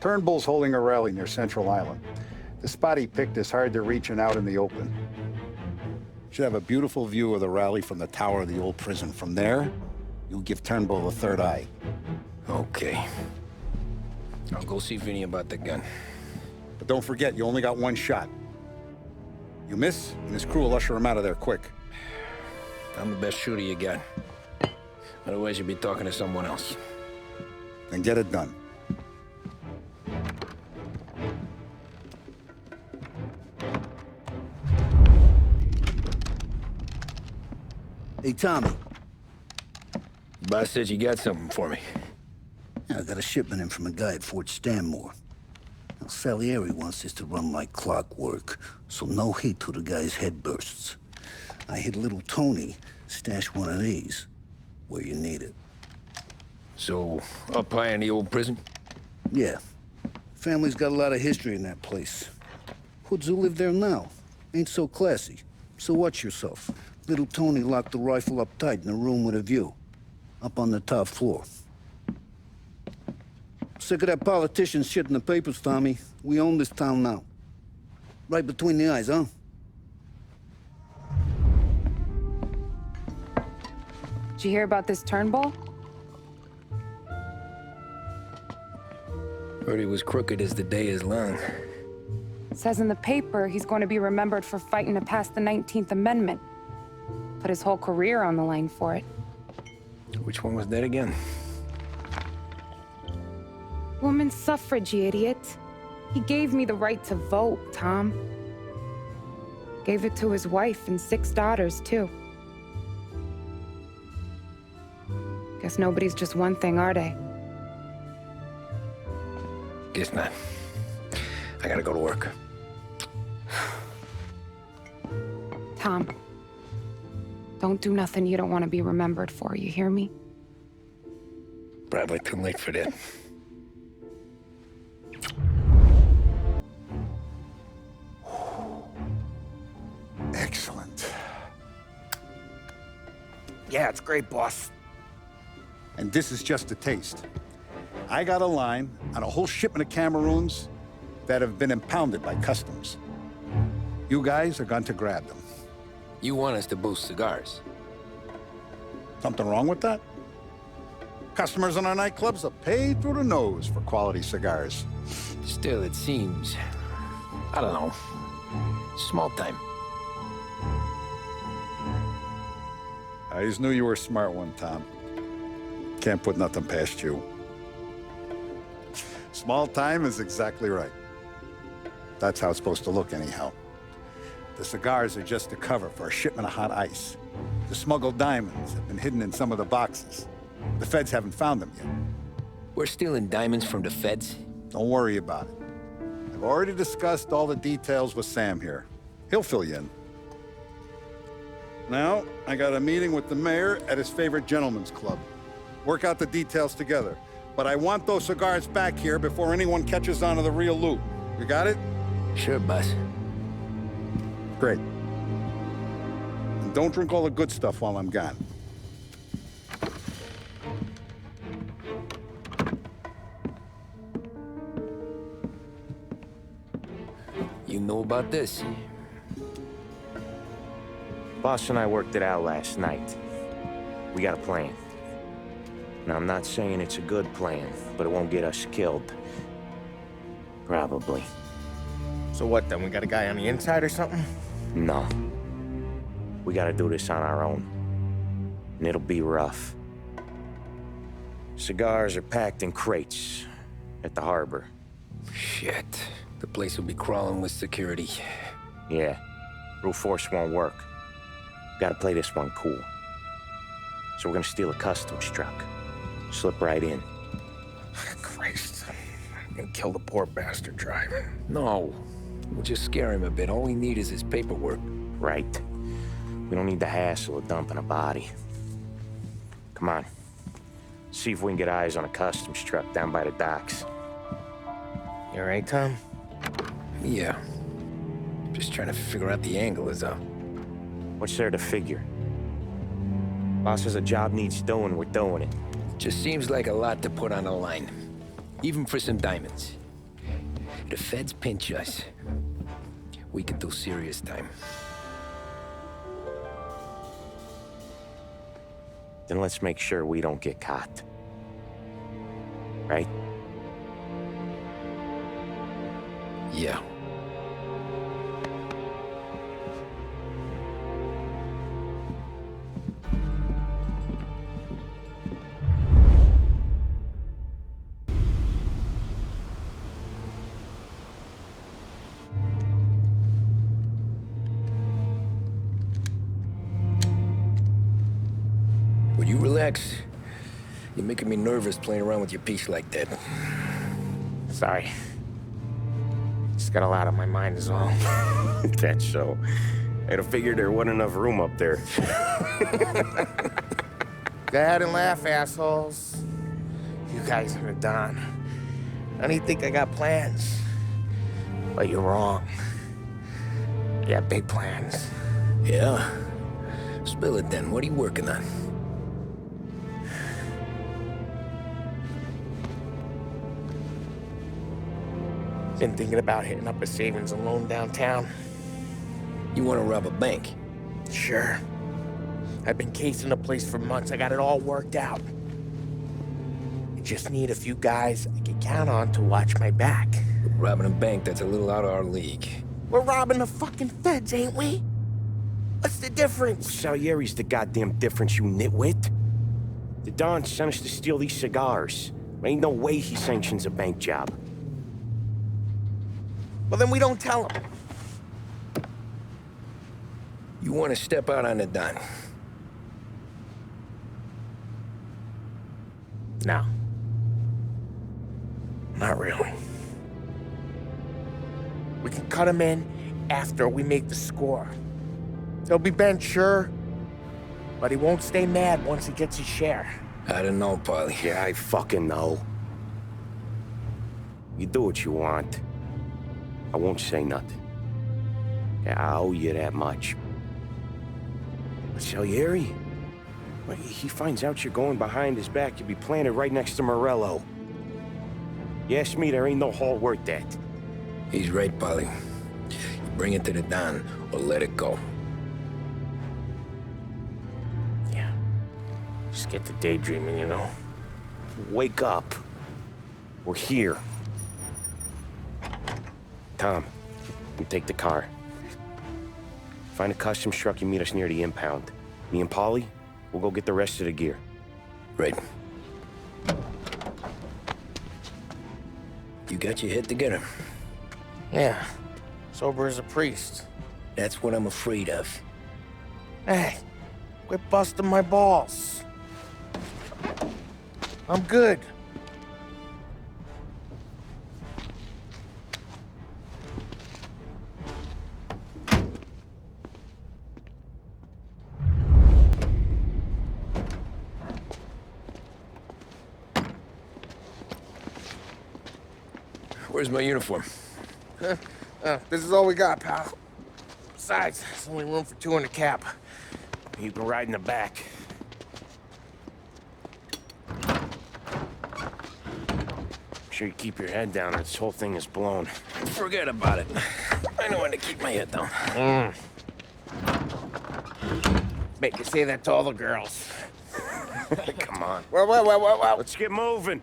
Turnbull's holding a rally near Central Island. The spot he picked is hard to reach and out in the open. Should have a beautiful view of the rally from the tower of the old prison. From there, you'll give Turnbull a third eye. Okay. I'll go see Vinny about the gun. But don't forget, you only got one shot. You miss, and his crew will usher him out of there quick. I'm the best shooter you got. Otherwise, you'd be talking to someone else. Then get it done. Hey, Tommy. Boss said you got something for me. Yeah, I got a shipment in from a guy at Fort Stanmore. Now, Salieri wants this to run like clockwork, so no heat till the guy's head bursts. I hit little Tony, stash one of these where you need it. So, up high in the old prison? Yeah. Family's got a lot of history in that place. Hoods who live there now ain't so classy. So watch yourself. Little Tony locked the rifle up tight in a room with a view. Up on the top floor. Sick of that politician shit in the papers, Tommy. We own this town now. Right between the eyes, huh? Did you hear about this Turnbull? Heard he was crooked as the day is long. It says in the paper he's going to be remembered for fighting to pass the 19th Amendment. Put his whole career on the line for it. Which one was that again? Women's suffrage, you idiot. He gave me the right to vote, Tom. Gave it to his wife and 6 daughters, too. Guess nobody's just one thing, are they? Guess not. I gotta go to work. Tom, don't do nothing you don't want to be remembered for, you hear me? Probably too late for that. Excellent. Yeah, it's great, boss. And this is just a taste. I got a line on a whole shipment of Cameroons that have been impounded by customs. You guys are going to grab them. You want us to boost cigars? Something wrong with that? Customers in our nightclubs are paid through the nose for quality cigars. Still, it seems, I don't know, small time. I just knew you were a smart one, Tom. Can't put nothing past you. Small time is exactly right. That's how it's supposed to look anyhow. The cigars are just a cover for a shipment of hot ice. The smuggled diamonds have been hidden in some of the boxes. The feds haven't found them yet. We're stealing diamonds from the feds? Don't worry about it. I've already discussed all the details with Sam here. He'll fill you in. Now, I got a meeting with the mayor at his favorite gentleman's club. Work out the details together. But I want those cigars back here before anyone catches on to the real loot. You got it? Sure, boss. Great. And don't drink all the good stuff while I'm gone. You know about this? Boss and I worked it out last night. We got a plan. Now, I'm not saying it's a good plan, but it won't get us killed. Probably. So what then? We got a guy on the inside or something? No. We gotta do this on our own. And it'll be rough. Cigars are packed in crates at the harbor. Shit. The place will be crawling with security. Yeah. Brute force won't work. Gotta play this one cool. So we're gonna steal a customs truck. Slip right in. Christ. I'm gonna kill the poor bastard driver. No. We'll just scare him a bit. All we need is his paperwork. Right. We don't need the hassle of dumping a body. Come on. See if we can get eyes on a customs truck down by the docks. You all right, Tom? Yeah. Just trying to figure out the angle is up. What's there to figure? Boss says a job needs doing, we're doing it. Just seems like a lot to put on the line. Even for some diamonds. If the feds pinch us, we could do serious time. Then let's make sure we don't get caught. Right? Yeah. Would you relax? You're making me nervous playing around with your piece like that. Sorry. Just got a lot on my mind is all. That's so. I'd have figured there wasn't enough room up there. Go ahead and laugh, assholes. You guys are done. I don't think I got plans. But you're wrong. I got big plans. Yeah? Spill it then. What are you working on? Been thinking about hitting up a savings and loan downtown. You want to rob a bank? Sure. I've been casing the place for months. I got it all worked out. I just need a few guys I can count on to watch my back. Robbing a bank, that's a little out of our league. We're robbing the fucking feds, ain't we? What's the difference? Salieri's the goddamn difference, you nitwit. The Don sent us to steal these cigars. Ain't no way he sanctions a bank job. Well, then we don't tell him. You want to step out on the Don? No. Not really. We can cut him in after we make the score. He'll be bent, sure, but he won't stay mad once he gets his share. I don't know, Paulie. Yeah, I fucking know. You do what you want. I won't say nothing. Yeah, I owe you that much. But Salieri, when he finds out you're going behind his back, you'll be planted right next to Morello. You ask me, there ain't no haul worth that. He's right, Paulie. You bring it to the Don, or let it go. Yeah. Just get to daydreaming, you know? wake up. We're here. Tom, you take the car. Find a custom truck and meet us near the impound. Me and Polly, we'll go get the rest of the gear. Right. You got your head together. Yeah. Sober as a priest. That's what I'm afraid of. Hey, quit busting my balls. I'm good. Where's my uniform? This is all we got, pal. Besides, there's only room for 2 in the cab. You can ride in the back. Make sure you keep your head down or this whole thing is blown. Forget about it. I know when to keep my head down. Make you say that to all the girls. Come on. Well. Let's get moving.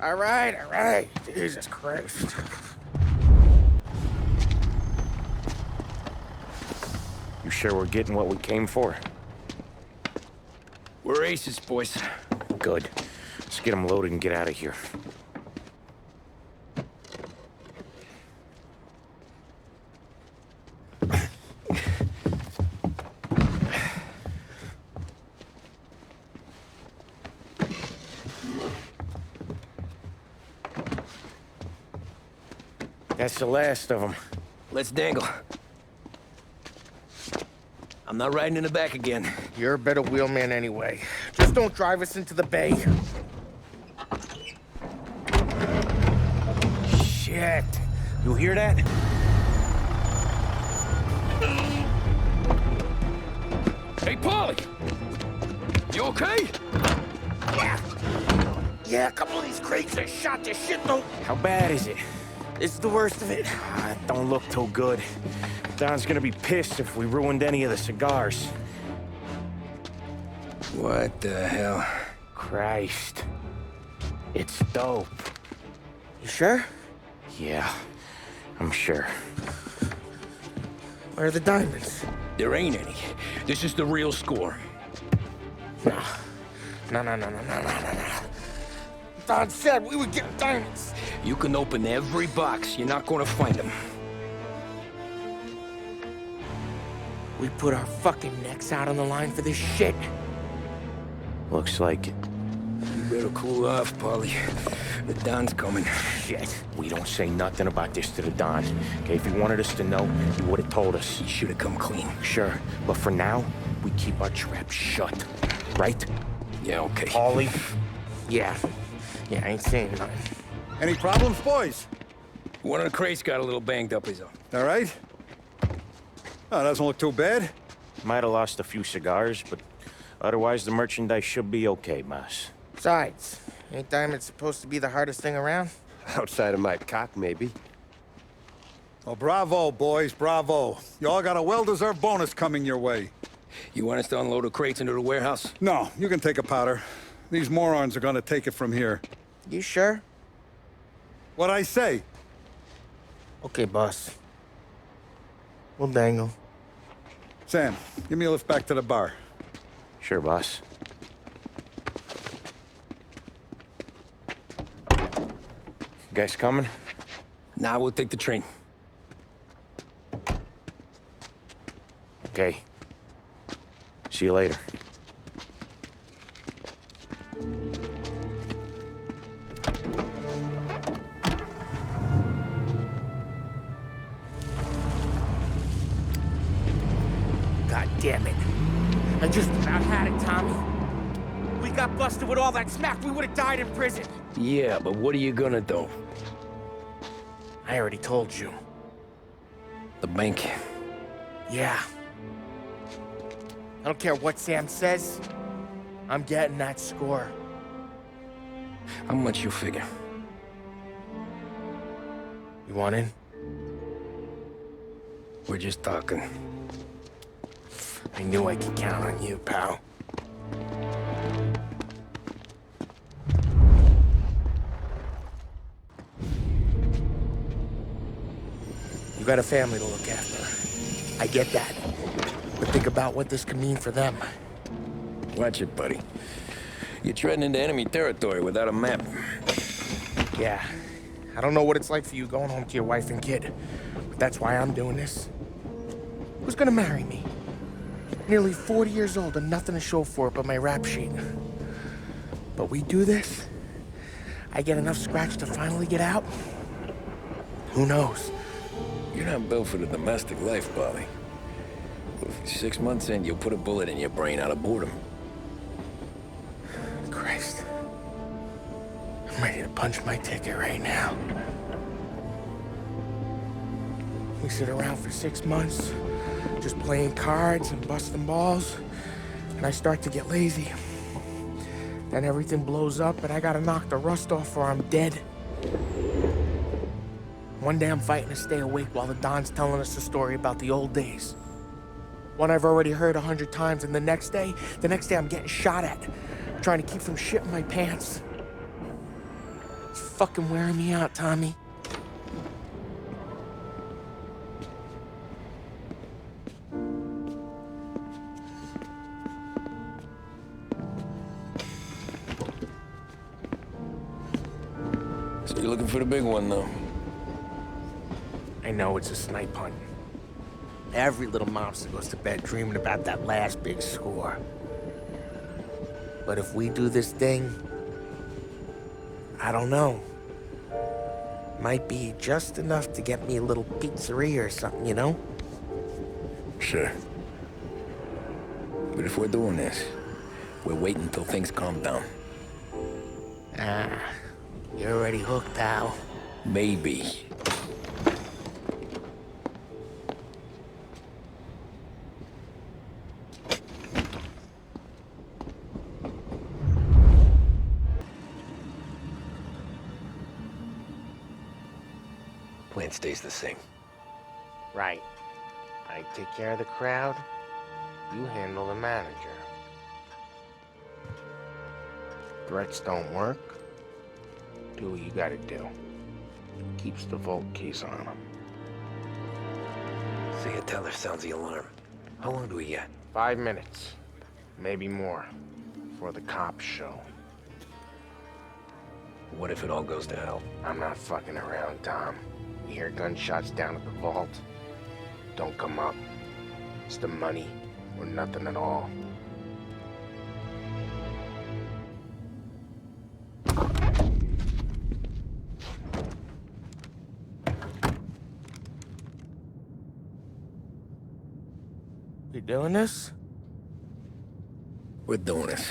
All right. Jesus Christ. You sure we're getting what we came for? We're aces, boys. Good. Let's get them loaded and get out of here. That's the last of them. Let's dangle. I'm not riding in the back again. You're a better wheelman anyway. Just don't drive us into the bay. Shit. You hear that? Hey, Polly! You okay? Yeah, a couple of these crates are shot to shit though. How bad is it? It's the worst of it. Don't look too good. Don's gonna be pissed if we ruined any of the cigars. What the hell? Christ. It's dope. You sure? Yeah, I'm sure. Where are the diamonds? There ain't any. This is the real score. No. Don said we would get diamonds. You can open every box. You're not gonna find them. We put our fucking necks out on the line for this shit. Looks like it. You better cool off, Polly. The Don's coming. Shit. We don't say nothing about this to the Don. Okay, if he wanted us to know, he would have told us. He should have come clean. Sure, but for now, we keep our trap shut. Right? Yeah, okay. Polly? Yeah, I ain't saying nothing. Any problems, boys? One of the crates got a little banged up, is all. All right? Oh, doesn't look too bad. Might have lost a few cigars, but otherwise the merchandise should be okay, boss. Besides, ain't diamonds supposed to be the hardest thing around? Outside of my cock, maybe. Well, bravo, boys, bravo. You all got a well-deserved bonus coming your way. You want us to unload the crates into the warehouse? No, you can take a powder. These morons are gonna take it from here. You sure? What'd I say? Okay, boss. We'll dangle. Sam, give me a lift back to the bar. Sure, boss. You guys coming? Nah, we'll take the train. Okay. See you later. God damn it. I just about had it, Tommy. We got busted with all that smack, we would have died in prison. Yeah, but what are you gonna do? I already told you. The bank. Yeah. I don't care what Sam says. I'm getting that score. How much you figure? You want in? We're just talking. I knew I could count on you, pal. You got a family to look after. I get that. But think about what this could mean for them. Watch it, buddy. You're treading into enemy territory without a map. Yeah. I don't know what it's like for you going home to your wife and kid, but that's why I'm doing this. Who's gonna marry me? Nearly 40 years old and nothing to show for it but my rap sheet. But we do this, I get enough scratch to finally get out? Who knows? You're not built for the domestic life, Polly. 6 months in, you'll put a bullet in your brain out of boredom. Christ. I'm ready to punch my ticket right now. We sit around for 6 months, just playing cards and busting balls, and I start to get lazy. Then everything blows up and I gotta knock the rust off or I'm dead. One day I'm fighting to stay awake while the Don's telling us a story about the old days. One I've already heard 100 times, and the next day I'm getting shot at, trying to keep from shitting my pants. It's fucking wearing me out, Tommy. So you're looking for the big one, though? I know it's a snipe hunt. Every little monster goes to bed dreaming about that last big score. But if we do this thing, I don't know. Might be just enough to get me a little pizzeria or something, you know? Sure. But if we're doing this, we're waiting until things calm down. Ah, you're already hooked, pal. Maybe. Plan stays the same. Right. I take care of the crowd, you handle the manager. Threats don't work, do what you gotta do. Keeps the vault keys on him. Say a teller sounds the alarm. How long do we get? 5 minutes, maybe more, before the cops show. What if it all goes to hell? I'm not fucking around, Tom. You hear gunshots down at the vault? Don't come up. It's the money or nothing at all. We doing this? We're doing this.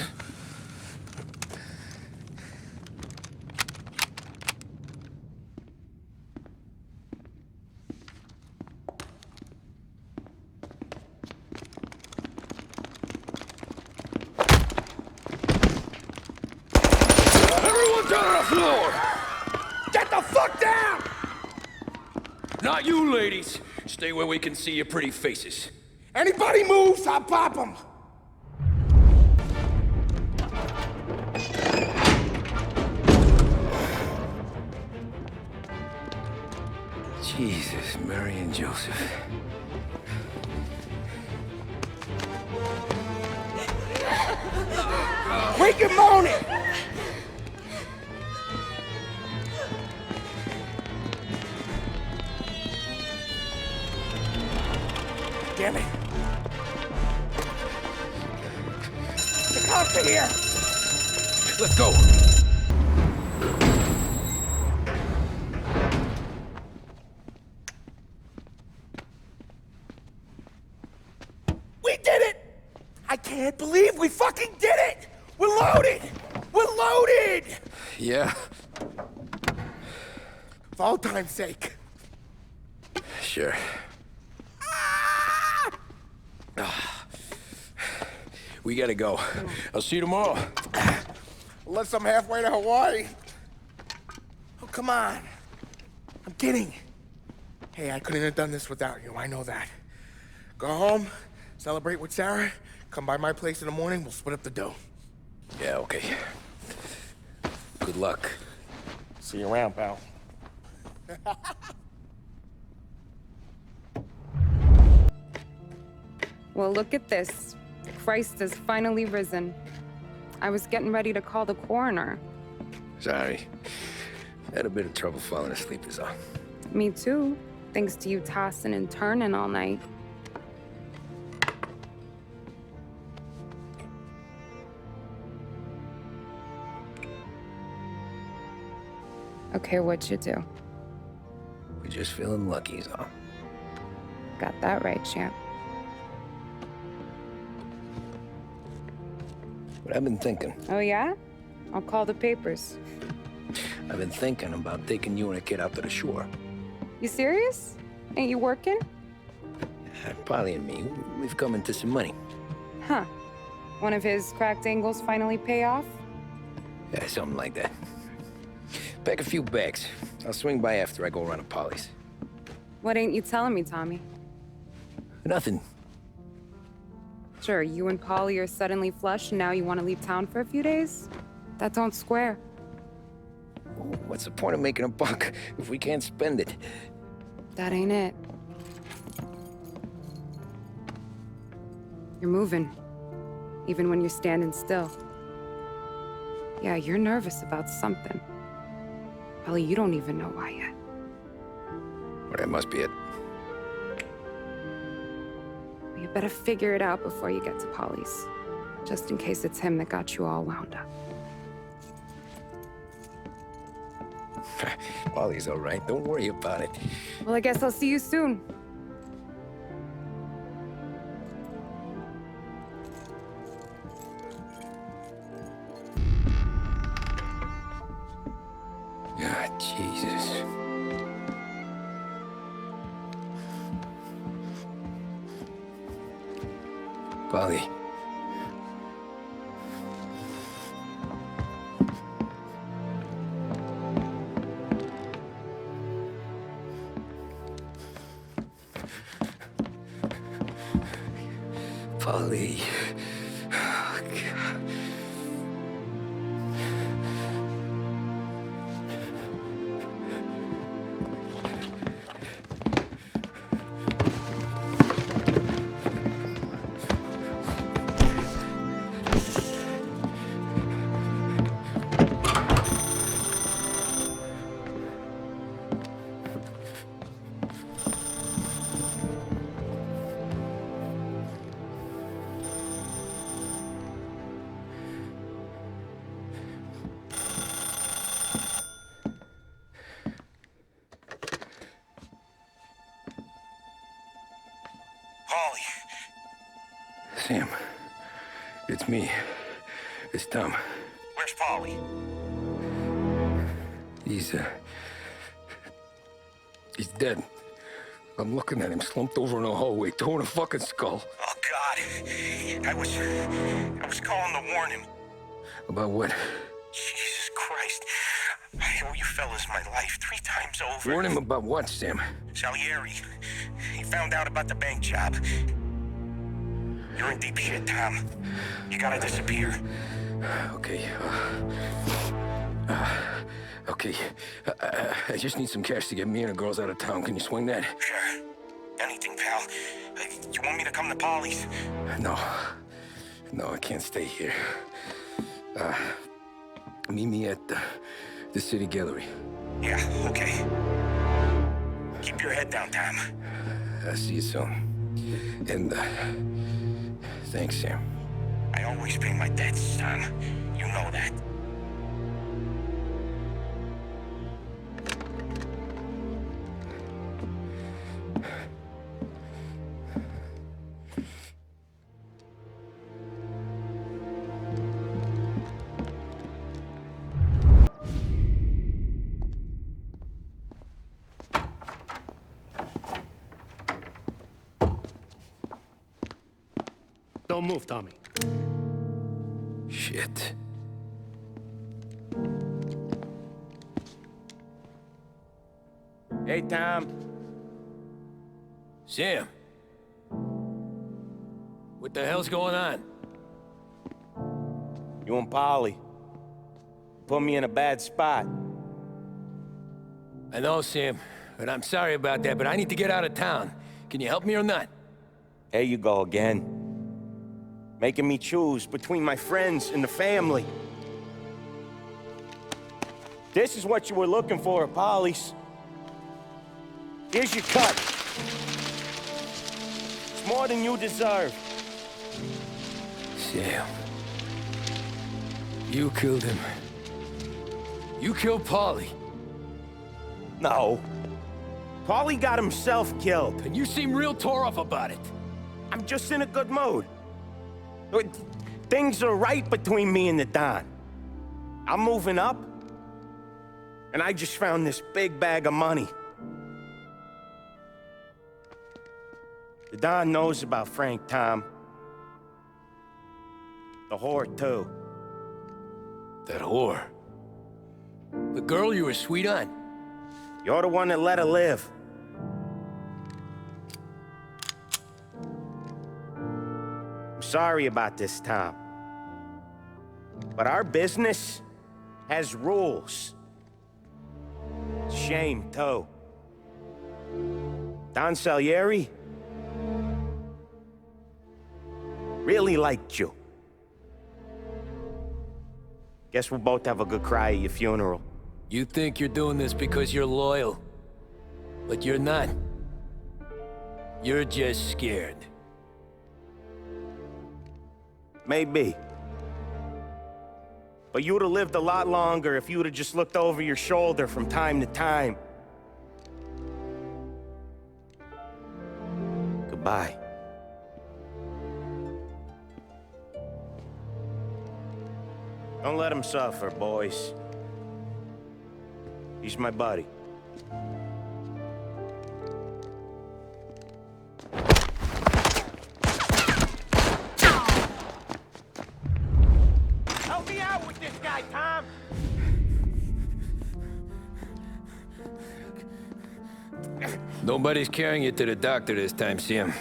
Get the fuck down! Not you, ladies. Stay where we can see your pretty faces. Anybody moves, I'll pop them. Jesus, Mary and Joseph. Quick and moan it! Damn it. The cops are here. Let's go. We did it! I can't believe we fucking did it! We're loaded! We're loaded! Yeah, For all time's sake. sure. We gotta go. I'll see you tomorrow. Unless I'm halfway to Hawaii. Oh, come on. I'm kidding. Hey, I couldn't have done this without you. I know that. Go home, celebrate with Sarah, come by my place in the morning, we'll split up the dough. Yeah, okay. Good luck. See you around, pal. Well, look at this. Christ has finally risen. I was getting ready to call the coroner. Sorry. Had a bit of trouble falling asleep is all. Me too, thanks to you tossing and turning all night. Okay, what'd you do? We're just feeling lucky is all. Got that right, champ. But I've been thinking. Oh, yeah? I'll call the papers. I've been thinking about taking you and a kid out to the shore. You serious? Ain't you working? Polly and me, we've come into some money. Huh. One of his cracked angles finally pay off? Yeah, something like that. Pack a few bags. I'll swing by after I go around to Polly's. What ain't you telling me, Tommy? Nothing. Sure, you and Polly are suddenly flush and now you want to leave town for a few days? That don't square. What's the point of making a buck if we can't spend it? That ain't it. You're moving, even when you're standing still. Yeah, you're nervous about something. Probably you don't even know why yet. Well, that must be it. Well, you better figure it out before you get to Polly's, just in case it's him that got you all wound up. Polly's all right. Don't worry about it. Well, I guess I'll see you soon. Ah, Jesus. Polly. Polly. Oh, God. Sam, it's me. It's Tom. Where's Polly? He's dead. I'm looking at him slumped over in a hallway, torn a fucking skull. Oh, God. I was calling to warn him. About what? Jesus Christ. I owe you fellas my life 3 times over. Warn him about what, Sam? Salieri. He found out about the bank job. You're in deep shit, Tom. You gotta disappear. Okay. Okay. I just need some cash to get me and the girls out of town. Can you swing that? Sure. Anything, pal. You want me to come to Polly's? No. No, I can't stay here. Meet me at the city gallery. Yeah, okay. Keep your head down, Tom. I'll see you soon. And, thanks, Sam. I always pay my debts, Tom. You know that. Don't move, Tommy. Shit. Hey, Tom. Sam. What the hell's going on? You and Polly put me in a bad spot. I know, Sam, and I'm sorry about that, but I need to get out of town. Can you help me or not? There you go again. Making me choose between my friends and the family. This is what you were looking for, Polly's. Here's your cut. It's more than you deserve. Sam. You killed him. You killed Paulie. No. Paulie got himself killed. And you seem real tore up about it. I'm just in a good mood. Things are right between me and the Don. I'm moving up, and I just found this big bag of money. The Don knows about Frank, Tom. The whore, too. That whore? The girl you were sweet on? You're the one that let her live. I'm sorry about this, Tom. But our business has rules. Shame, too. Don Salieri really liked you. Guess we'll both have a good cry at your funeral. You think you're doing this because you're loyal, but you're not. You're just scared. Maybe. But you would have lived a lot longer if you would have just looked over your shoulder from time to time. Goodbye. Don't let him suffer, boys. He's my buddy. Help me out with this guy, Tom! Nobody's carrying you to the doctor this time, Sam.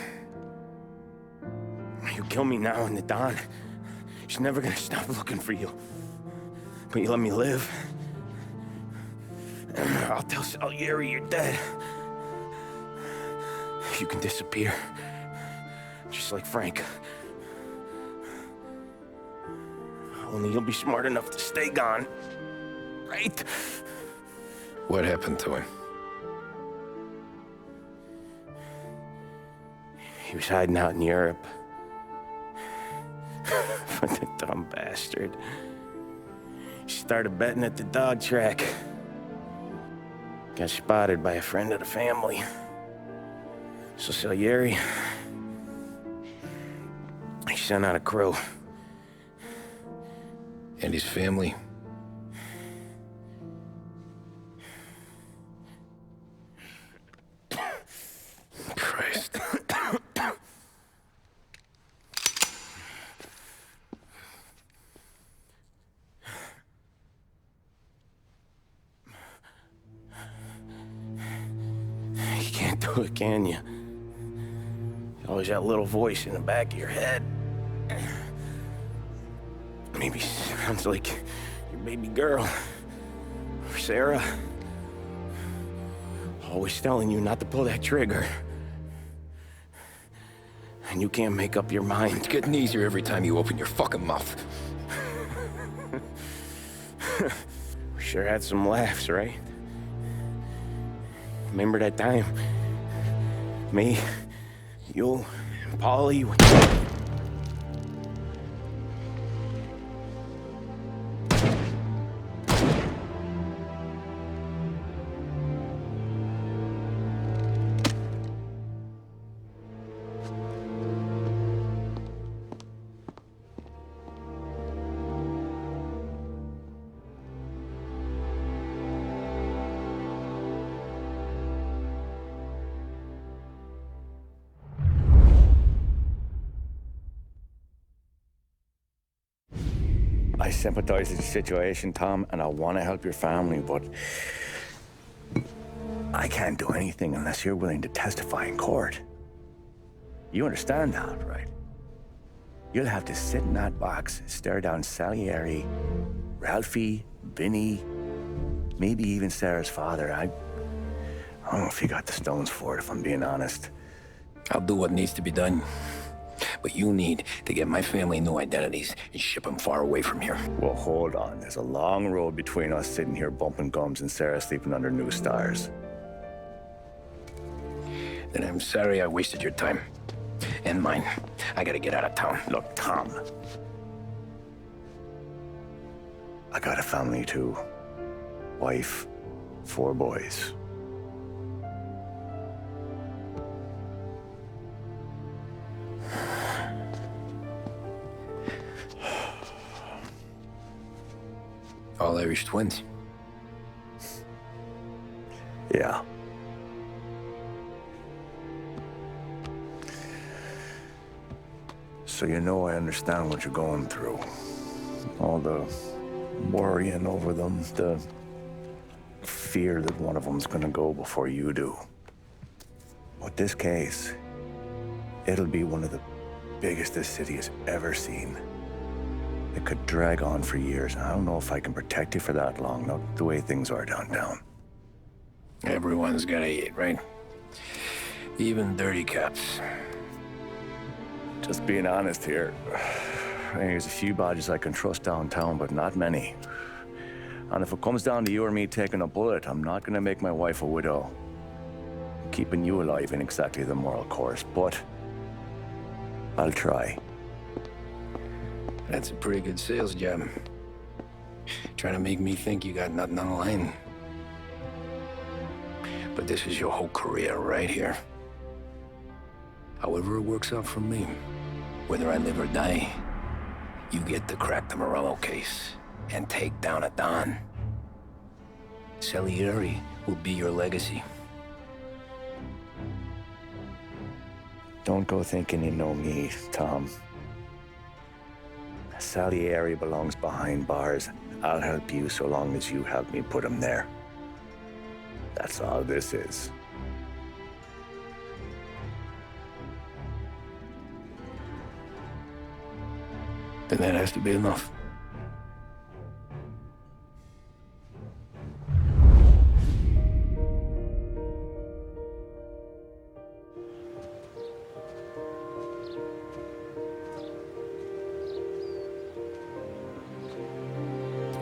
You kill me now and the Don. She's never gonna stop looking for you. But you let me live. I'll tell Salieri you're dead. You can disappear. Just like Frank. Only you'll be smart enough to stay gone. Right? What happened to him? He was hiding out in Europe. But the dumb bastard. He started betting at the dog track. Got spotted by a friend of the family. So Salieri, he sent out a crew. And his family? Christ. You can't do it, can you? Always that little voice in the back of your head. Maybe sounds like your baby girl. Or Sarah. Always telling you not to pull that trigger. And you can't make up your mind. It's getting easier every time you open your fucking mouth. We sure had some laughs, right? Remember that time? Me, you, and Paulie. I sympathize with the situation, Tom, and I want to help your family, but I can't do anything unless you're willing to testify in court. You understand that, right? You'll have to sit in that box, stare down Salieri, Ralphie, Vinny, maybe even Sarah's father. I don't know if you got the stones for it, if I'm being honest. I'll do what needs to be done. But you need to get my family new identities and ship them far away from here. Well, hold on. There's a long road between us sitting here bumping gums and Sarah sleeping under new stars. Then I'm sorry I wasted your time. And mine. I gotta get out of town. Look, Tom. I got a family too. Wife, 4 boys. All Irish twins. Yeah. So you know I understand what you're going through. All the worrying over them, the fear that one of them's gonna go before you do. But this case, it'll be one of the biggest this city has ever seen. It could drag on for years. I don't know if I can protect you for that long, not the way things are downtown. Everyone's gotta eat, right? Even dirty cops. Just being honest here. There's a few badges I can trust downtown, but not many. And if it comes down to you or me taking a bullet, I'm not gonna make my wife a widow. Keeping you alive ain't exactly the moral course, but I'll try. That's a pretty good sales job. Trying to make me think you got nothing on the line. But this is your whole career right here. However it works out for me, whether I live or die, you get to crack the Morello case and take down a Don. Salieri will be your legacy. Don't go thinking you know me, Tom. Salieri belongs behind bars. I'll help you so long as you help me put him there. That's all this is. Then that has to be enough.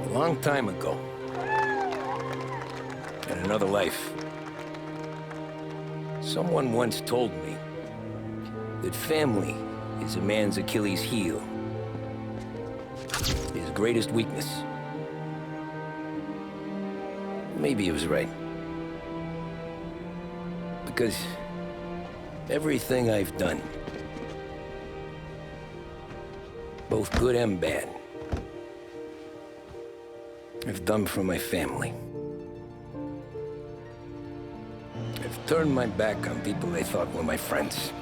A long time ago, in another life, someone once told me that family is a man's Achilles heel, his greatest weakness. Maybe he was right. Because everything I've done, both good and bad, I've done for my family. I've turned my back on people they thought were my friends.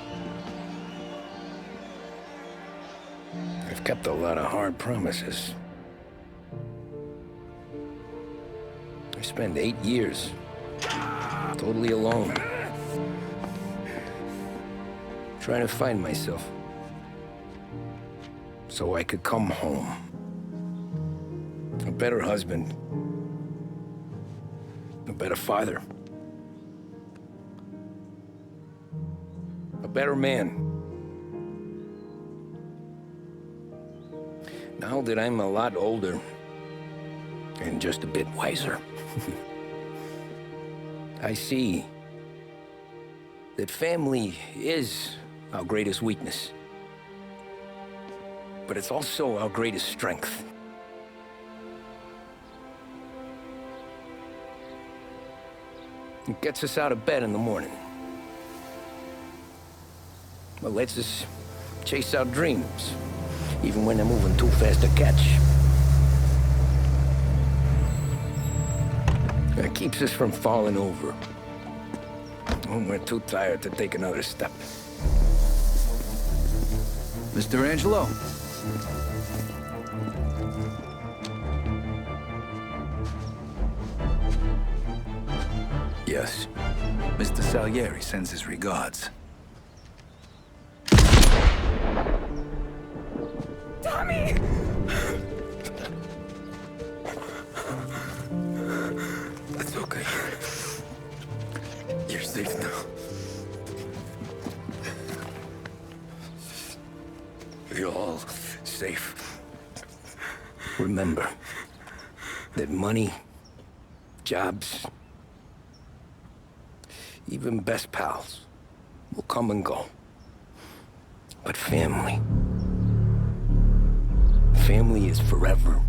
I've kept a lot of hard promises. I spent 8 years totally alone, trying to find myself so I could come home. A better husband, a better father, a better man. Now that I'm a lot older and just a bit wiser, I see that family is our greatest weakness, but it's also our greatest strength. It gets us out of bed in the morning. It lets us chase our dreams, even when they're moving too fast to catch. It keeps us from falling over when we're too tired to take another step. Mr. Angelo. Yes. Mr. Salieri sends his regards. Tommy! That's okay. You're safe now. You're all safe. Remember that money, jobs, even best pals will come and go. But family is forever.